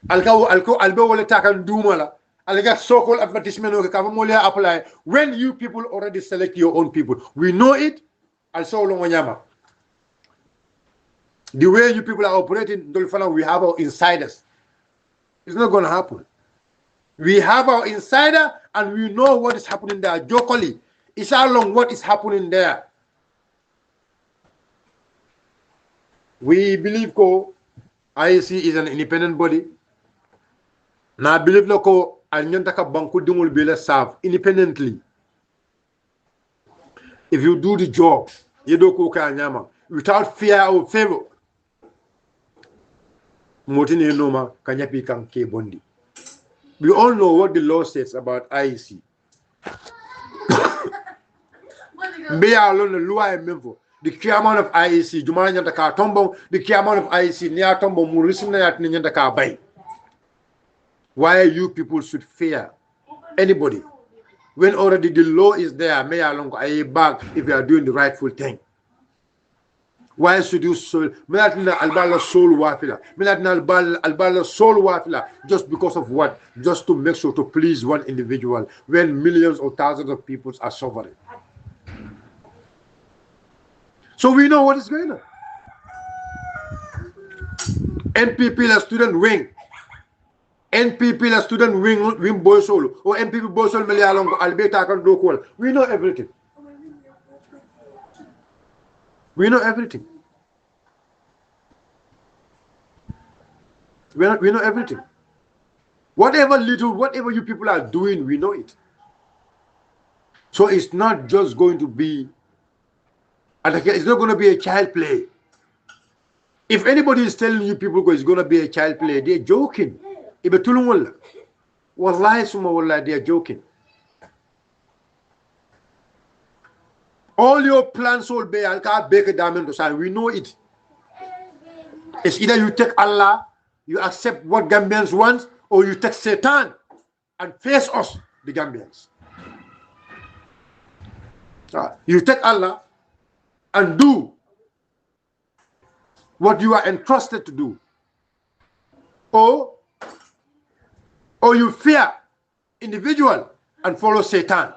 Albe wole takan dumala. Alga so-called advertisement apply. When you people already select your own people, we know it. Also the way you people are operating, we have our insiders. It's not going to happen. We have our insider and we know what is happening there. Jokoli, it's how long what is happening there. We believe IEC is an independent body. Now I believe ko anyantaka banku dingul bela serve independently. If you do the job, you do nyama without fear or favor. Motini noma kanyapi kan ke bondi. We all know what the law says about IEC. The key amount of IEC, Jumanya Taka Tombo, the key amount of IEC, Nia Tombo, Murisina Ninyaka Bay. Why you people should fear anybody when already the law is there? May along a bag if you are doing the rightful thing. Why should you soul Milatina Albala soul wafila? Milatina Albala soul wafila just because of what? Just to make sure to please one individual when millions or thousands of people are suffering. So we know what is going on. NPP la student wing. NPP la student wing boy solo or NPP boy solo melialongo albeta kan do call. We know everything. We know everything. We know everything. Whatever you people are doing, we know it. So it's not just going to be, it's not going to be a child play. If anybody is telling you people it's going to be a child play, they're joking. Wallahi summa wallahi, they're joking. All your plans will be we know it. It's either you take Allah, you accept what Gambians want, or you take Satan and face us, the Gambians. You take Allah and do what you are entrusted to do. Or you fear individual and follow Satan.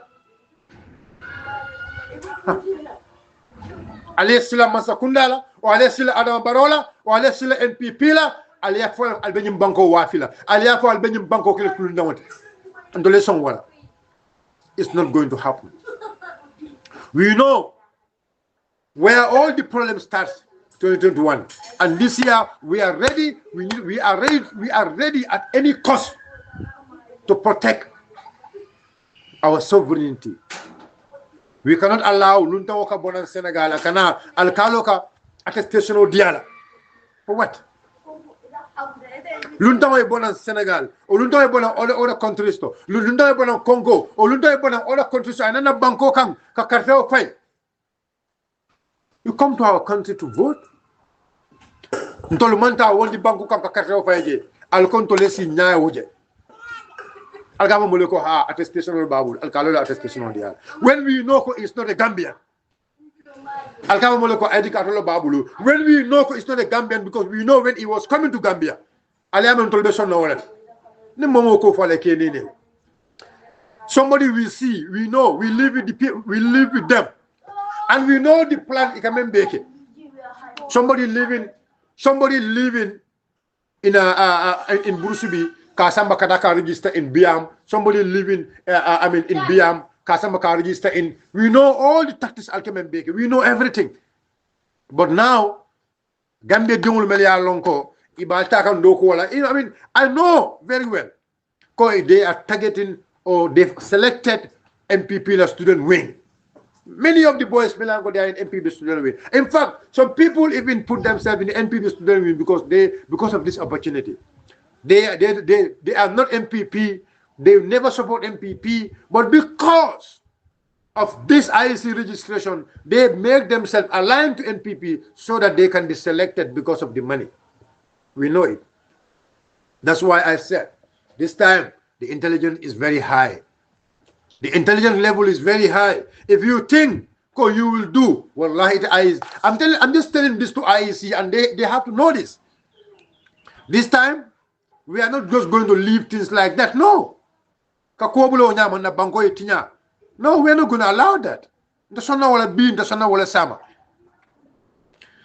Alesila Masakundala, or Alesila Adam Barola, or Alesila NPP la, Alia for Albanian Banco Wafila, Alia for Albanian Banco Kilpundawat. And the lesson wala. It's not going to happen. We know where all the problems starts 2021. And this year we are ready, we are ready at any cost to protect our sovereignty. We cannot allow Lunta Waka Bonan Senegal, Kana, Alkaloka, attestation of Diala. For what? Lunta Bonan Senegal, or Lunta Bonan other countries, Lunta Bonan Congo, or Lunta Bonan other countries, and then Bangkok, Kakarteo fight. You come to our country to vote. Ntolumanta won the Bangkok Kakarteo fight. Alcontolesi Nyaoje. Algama Moleko ha attestation of Babu, Alcalola attestation on the when we know it's not a Gambian. Algama Moleko Edicatola Babulu. When we know it's not a Gambian because we know when he was coming to Gambia. Aliam Tolbeson no one. Nemomoko for like Kenene. Somebody we see, we know, we live with the people, we live with them. And we know the plan it can make it. Somebody living somebody living in Burusubi, Kasamba Kataka register in Biam, somebody living in Biam, Kasamba Ka register in, we know all the tactics Alkemen Beke, we know everything. But now, Gambia Dungul Melia Lonko, Ibaltaka Ndokola, I mean, I know very well. Because they are targeting or they've selected MPP the student wing. Many of the boys Melango they are in MPP student wing. In fact, some people even put themselves in the MPP student wing because of this opportunity. They are not MPP. They never support MPP, but because of this IEC registration, they make themselves aligned to MPP so that they can be selected because of the money. We know it. That's why I said this time the intelligence is very high. The intelligence level is very high. If you think you will do, wallahi, I'm just telling this to IEC, and they have to know this. This time, we are not just going to leave things like that. No. No, we are not going to allow that.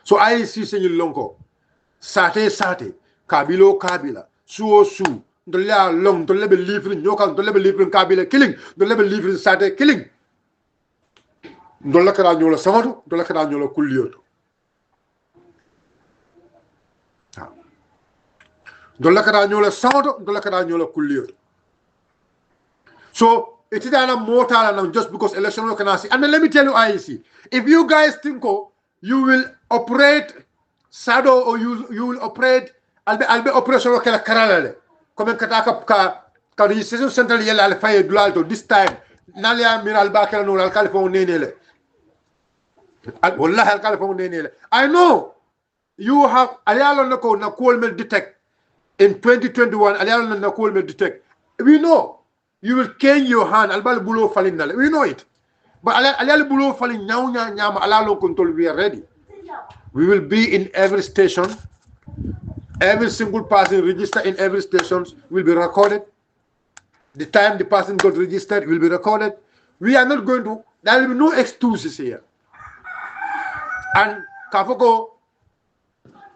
So IEC saying lonko, sate, kabila, su. Long to level living, Yokan to level living Kabila killing, the level living Sate killing. Dolakaranula Samato, Dolakaranula Kulioto. Dolakaranula Samato, Dolakaranula Kulioto. So it is a mortal and just because election can see. And then let me tell you, IEC, if you guys think you will operate Sado or you will operate I'll be operation Karale. Comme kataka ka registration central yela al fay dualto this time nalia miral bakala no al kalifon nenele wallahi al kalifon nenele. I know you have alialo nako na coal detect in 2021 alialo na coal detect. We know you will change your hand albal bulo falling nale. We know it. But alialo bulo falling nyaunya nyama alalo control. We are ready. We will be in every station. Every single person registered in every station will be recorded. The time the person got registered will be recorded. We are not going to, there will be no excuses here. And Kafoko,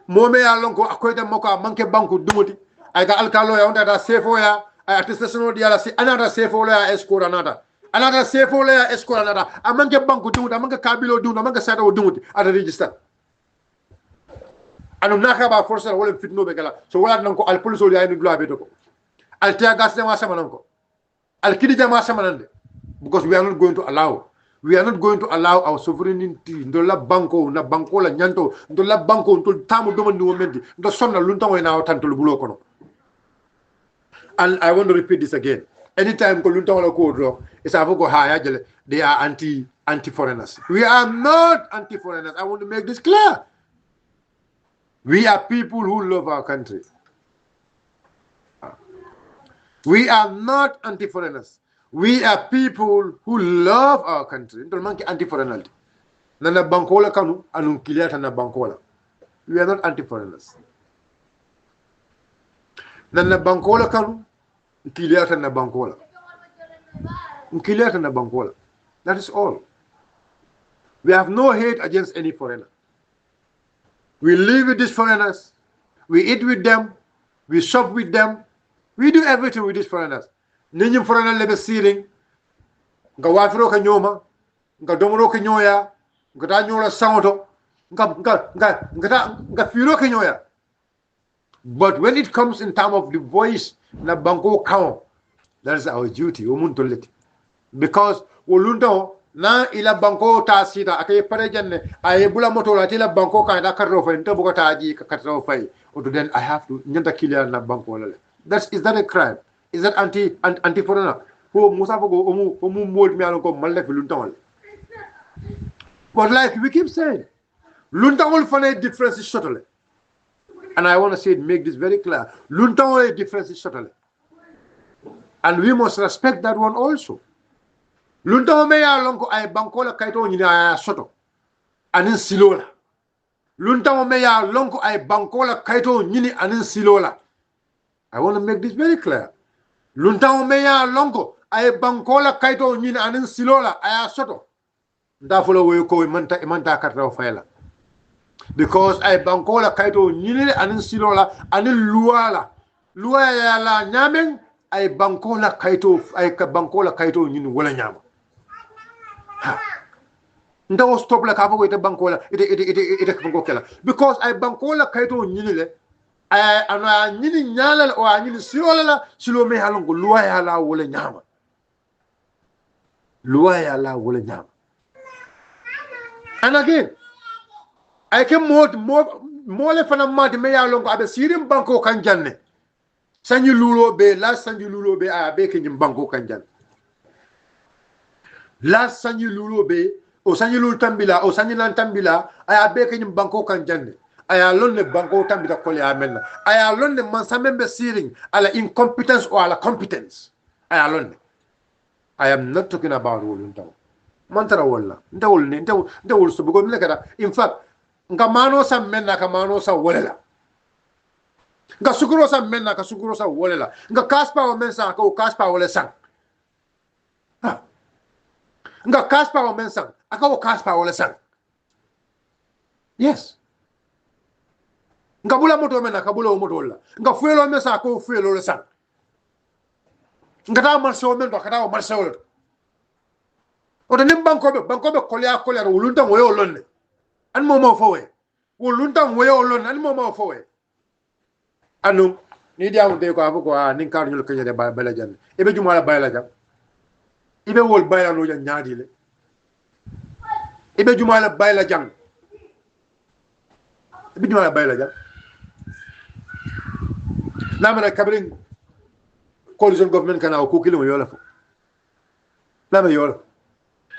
Mome Alonko, Akweta Moka, Monkey Banku Dumuti, I got Alcalo, another safe oya, I attestation of the other, another safe oya, escort another. Another safe oya, escort another. A Monkey Banku Dumut, a Monkey Kabilo Dun, a Monkey Sato Dumuti at the register. And nakaba force wala fit no begala so wala nanko al police oli ay dula be doko al tia gas ma sama nanko al kidi jama sama nande because we are not going to allow our sovereignty ndola banko na banko la nyanto ndola banko to tamu domandi momenti ndo sonna lunta way na tanto lu bulo kono. And I want to repeat this again. Anytime ko lunta wala ko do isa foko haya jele they are anti foreigners. We are not anti foreigners. I want to make this clear. We are people who love our country. We are not anti-foreigners. We are people who love our country. Anti-foreigners. Nana bankola kanu anunkiliata na bankola. We are not anti-foreigners. Nana bankola kanu nkiliata na bankola. Nkiliata na bankola. That is all. We have no hate against any foreigner. We live with these foreigners. We eat with them. We shop with them. We do everything with these foreigners. Ninyum foreigner lebe siring. Nga wafiro ka nyoma. Nga domoro ka nyoya. Nga ta nyola sangoto. Nga firo ka nyoya. But when it comes in time of the voice na banko kaon, that is our duty. Because wolunto na ila banko ta sita akay pare janne ay bula moto la tila banko ka da karro fa nto bugo taaji ka karro fay oto then I have to nyanta kilia na banko la. Is that a crime? Is that anti foreigner? Ko musa fogo omu mod mi alon ko malle fi lunta. But like we keep saying, lunta wol fane difference is subtle. And I want to say it, make this very clear. Lunta wol difference is subtle. And we must respect that one also. Lunta me ya lonko ay bankola kaito nyina ya soto anin silola. Lunta me ya lonko ay bankola kaito nyini anin silola. I want to make this very clear. Lunta me ya lonko ay bankola kaito nyini anin silola aya soto. Ndafolo we ko manta karta faila. because ay banko la kayto nyine anin silola anin luala luwa ya la nyamen ay banko la kayto ay ka banko la kayto nyine wala nyama ha ndaw stop la ka fako ite banko la ite banko kala because ay banko la kayto nyine le ay ana nyine nyala o nyine silola la silo me halongo luwa ya la wala nyama luwa ya la wala nyama and again ay ke mole fana mati me ya longo abe sirim banko kan janne sanyi lulo be la sanyi lulo be a be ke nyim banko kan janne la sanyi lulo be o sanyi lul tambila o sanyi lan tambila aya be ke nyim banko kan janne aya lonne banko tambita ko ya melna aya lonne man samembe siring ala incompetence or ala competence aya lonne. I am not talking about woluntaw mantara wala ndawul ni ndawul so bugo mi kada in fact nga mano sa menna ka mano sa wolela nga sukuro sa menna ka sukuro sa wolela nga kaspa o men sa ka o kaspa wole sang nga kaspa o men sang aka o kaspa wole sang yes nga bula moto menna ka bula o moto la nga fuelo men sa ko fuelo le sang nga ta marché o men do ka ta o marché o o de banko be kolya wulunta woyo lonne an momo fowe wulunta woyo lonne an momo fowe anu ni diamu de ko afuko nin kar nyul kenya de bala jan ibe jumala bayla jam ibe wol bayla no jan nyaadi le ibe jumala bayla jam ibe jumala bayla jam namana kabrin coalition government kana ko kilo yola fo lama yola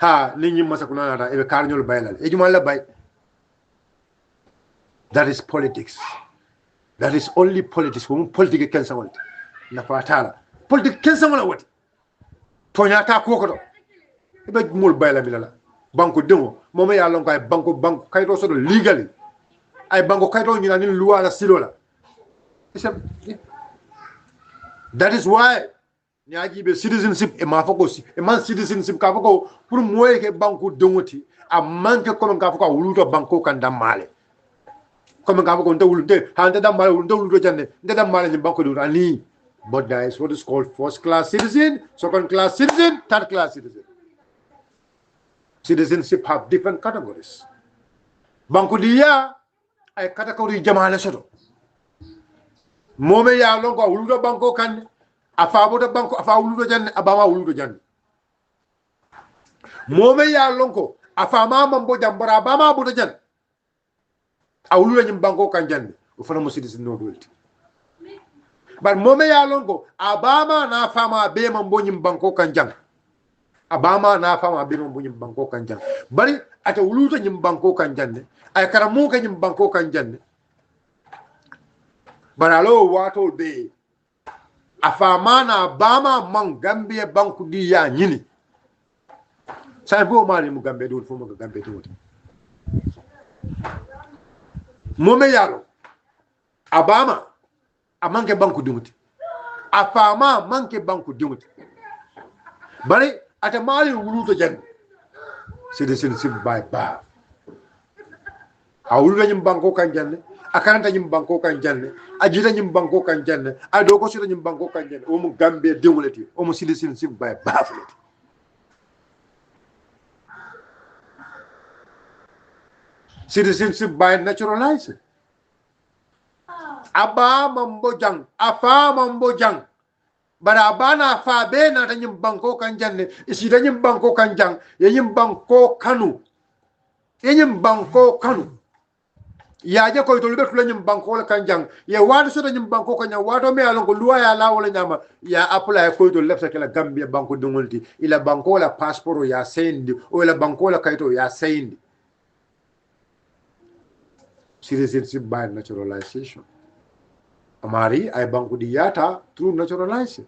ha ni ñi masa kuna nata e karñol baylal e jumal la bay. That is politics. That is only politics. Wo politique ken samol na fatala politique ken samol wati tonya ta ko ko e be mul bayla mi la banko demo moma ya lon kay banko kayto so legally ay banko kayto ñu na ni loi la silola. That is why nyaji be citizenship e ma fako e man citizenship ka fako pour moye ke banko dongoti a manke comme ka fako wuluto banko kan damale comme ka fako ndawulde hande damale wuluto jande nde damale ni banko do ani, but that is what is called first class citizen, second class citizen, third class citizen. Citizenship have different categories. Banko diya ay category jamale soto mome ya lonko wuluto banko kan afa bodo banko afa wuludo janne abama wuludo janne mome ya lonko afa mama mbo jambara abama bodo janne a wuludo nyim banko kan janne o fana mo citizen no dolti bar mome ya lonko abama na fama be mambo nyim banko kan janne abama na fama be mambo nyim banko kan janne bari ata wuludo nyim banko kan janne ay karamu kan nyim banko kan janne baralo wato be afamana bama man Gambia banku di ya nyini sai bo mali mu Gambia do fo mo Gambia to mo me yalo abama amanke banku dumuti afama manke banku dumuti bari ata mali wuluto jan citizenship by ba awulu nyim banko kan janne akaranta nyim banko kan janne ajita nyim banko kan janne a do ko sita nyim banko kan janne o mu Gambia dewleti o mu citizenship by baflet citizenship by naturalization aba mambo jang afa mambo jang bara bana fa be na nyim banko kan janne isita nyim banko kan jang ye nyim banko kanu ye nyim banko kanu ya je ko to lubet lañum banko la kanjang ye wadu so dañum banko ko nya wado me alon ko luwa ya la wala nyama ya apply ko to lefta kala Gambia banko dungolti ila banko la passport ya sendi o ila banko la kayto ya sendi citizenship by naturalization amari ay banko di yata through naturalization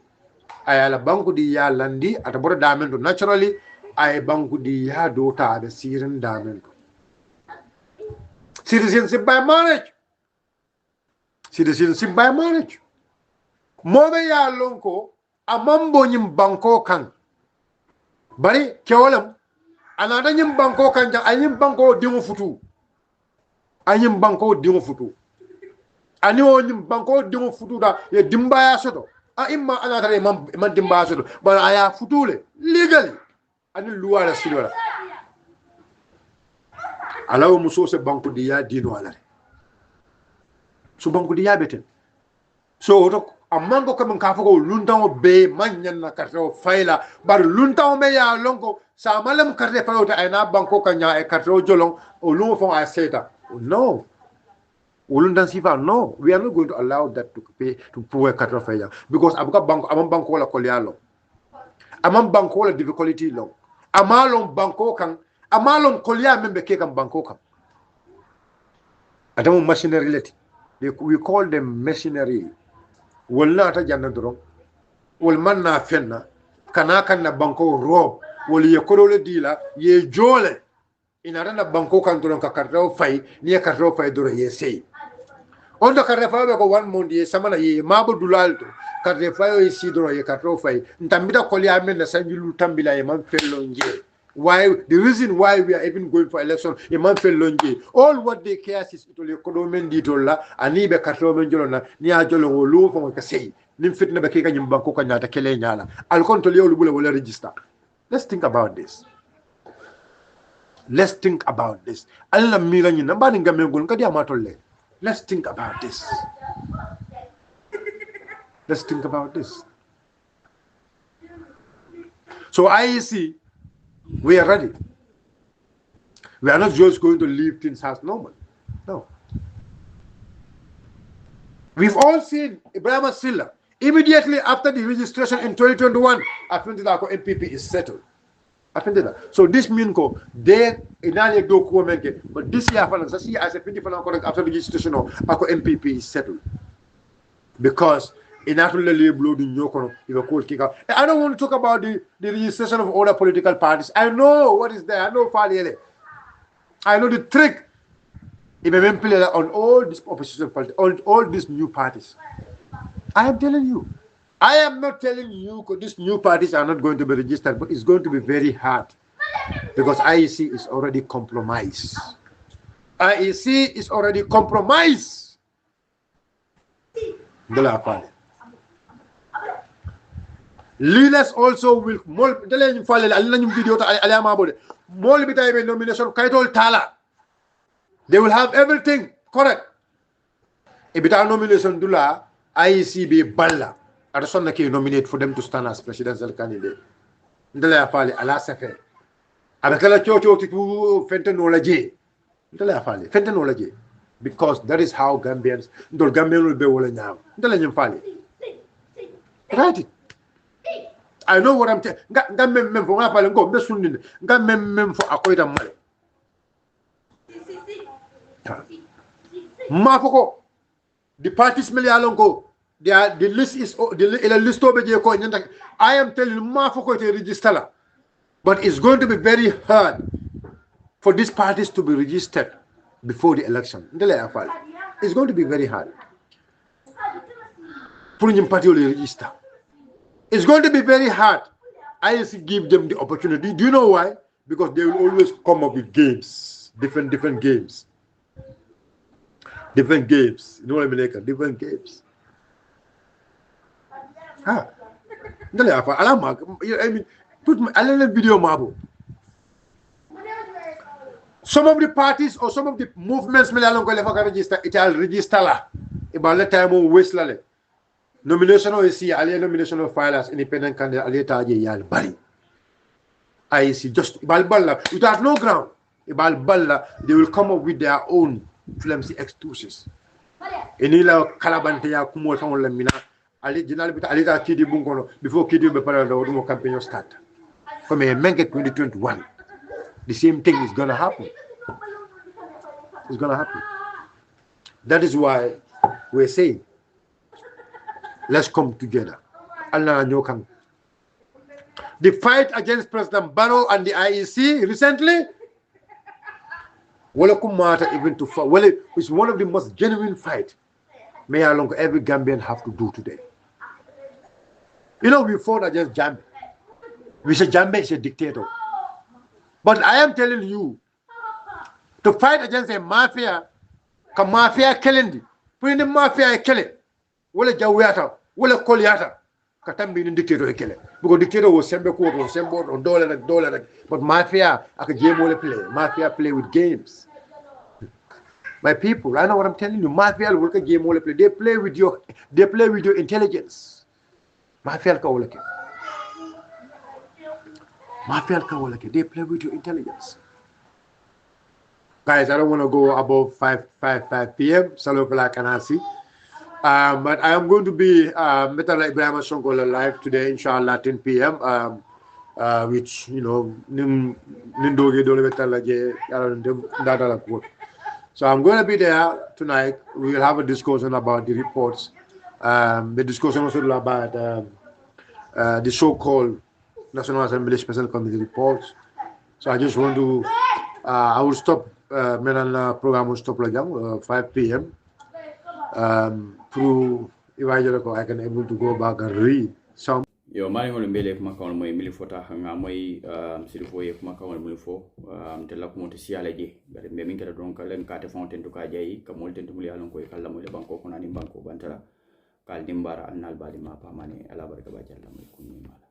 ay ala banko di ya landi ata boro damen do naturally ay banko di ya do ta da sirin damen citizenship by marriage. Citizenship by marriage. Mobe ya lonko amambo nyim banko kan. Bari kewalam anada nyim banko kan jang anyim banko dimu futu. anyim banko dingo futu ani o nyim banko dingo futu da ye dimbaya soto a imma anatare man dimbaya soto ba aya futule legally ani luwa la silwala alawo muso se banko diya dino alare so banko diya beten so to amango kam ka fako luntawo be manyan na karto faila bar luntawo me ya lonko sa malam karte fayota ayna banko kanya e karto jolong o lungo fon a seta no ulundan sifa no we are not going to allow that to pay to pour karto faila because abuka banko amam banko la kolyalo amam banko la difficulty long amalon banko kan amalon kolya membe ke kan banko kan adamu machinery leti we call them machinery wala ta janna doron wal man na fenna kana kan na banko rob wal ye kolole dila ye jole ina rana banko kan doron ka karto fay ni karto fay doron ye sey on do karto fay ko wan mondi samana ye mabo dulalto karto fay ye si doron ye karto fay ntambita kolya men na sanjulu tambila ye man fello nje why the reason why we are even going for election a man fel lonje all what they care is to le kodo men ditolla ani be karto men jolona ni a jolo lu fo ko sey nim fitna be ke kanyum banko ko nyata kele nyala al kon to lewlu bula wala register let's think about this alla mira ni namba ni ngamen gon kadi amatolle let's think about this so I see we are ready. We are not just going to leave things as normal. No. We've all seen Ibrahim Silla. Immediately after the registration in 2021, I think that MPP is settled. I think that. So this means they inali do kuomeke, but this year as a correct after registration of MPP is settled because I don't want to talk about the registration of other political parties. I know what is there. I know I know the trick on all these opposition parties, on all these new parties. I am telling you. I am not telling you these new parties are not going to be registered, but it's going to be very hard because IEC is already compromised. IEC is already compromised. Leaders also will nomination they will have everything correct. Ibita nomination dula IEC be balla arsonna ke nominate for them to stand as presidential candidate. Ndala fale ala safe. Abakala chocho titu fentanola je. Ndala fale fentanola je because that is how Gambians ndol Gambian will be wala nyam. Ndala nyam fale. Right. I know what I'm telling. Ngam for ngapale ngo be sunni. Ngam for akoida male. Mafoko the parties mele alongo the list is the list obeje ko nyanta. I am telling you Mafoko to register, but it's going to be very hard for these parties to be registered before the election. It's going to be very hard. Putting party will register. It's going to be very hard. I give them the opportunity. Do you know why? Because they will always come up with games, different games. Different games. You know what I mean? Different games. I mean, put a little video marble. Some of the parties or some of the movements register. It will register. About the time we waste. Nomination of AC, nomination of filers, independent candidate, aleta yal bari. I see just balballa. It has no ground. Balballa, they will come up with their own flimsy excuses. Enila kalabante ya kumo famon lamina. Ali general bita aleta kidi bungono before kidi be para the campaign start. From a menke 2021, the same thing is gonna happen. It's gonna happen. That is why we're saying, let's come together. The fight against President Barrow and the IEC recently, even to fight. Well, it's one of the most genuine fights may along every Gambian have to do today. You know, we fought against Jammeh. We said Jammeh is a dictator. But I am telling you, to fight against a mafia ka mafia kelendi pour ni mafia e kele wala jawiyata wala kolyata ka tambi ni dictator e kele bugo dictator wo sembe ko to sembo on dole rek but mafia aka jemo le play mafia play with games. My people, I know what I'm telling you. Mafia will game all play. They play with your intelligence. Mafia they play with your intelligence. Guys, I don't want to go above 5 p.m. Salopala Kanasi. But I am going to be Metala Ibrahim Sonko live today, inshallah, 10 p.m. Which, you know, Nindogi Dole Metala J. So I'm going to be there tonight. We will have a discussion about the reports. The discussion also about the so-called National Assembly Special Committee reports. So I just want to, I will stop, program will stop 5 p.m. Through Ivajarako, I can able to go back and read some. Yo mari ngol mbele kuma kawon moy mili fota nga moy Sheriffo ye kuma kawon mili fo te la ko monte siala je bare be min kala don ka len kate fonten to ka jayi ka mol ten to muli alon ko kala mo le banko ko nani banko bantara kal dimbara annal bali ma pamane ala barka ba jalla moy kunni mala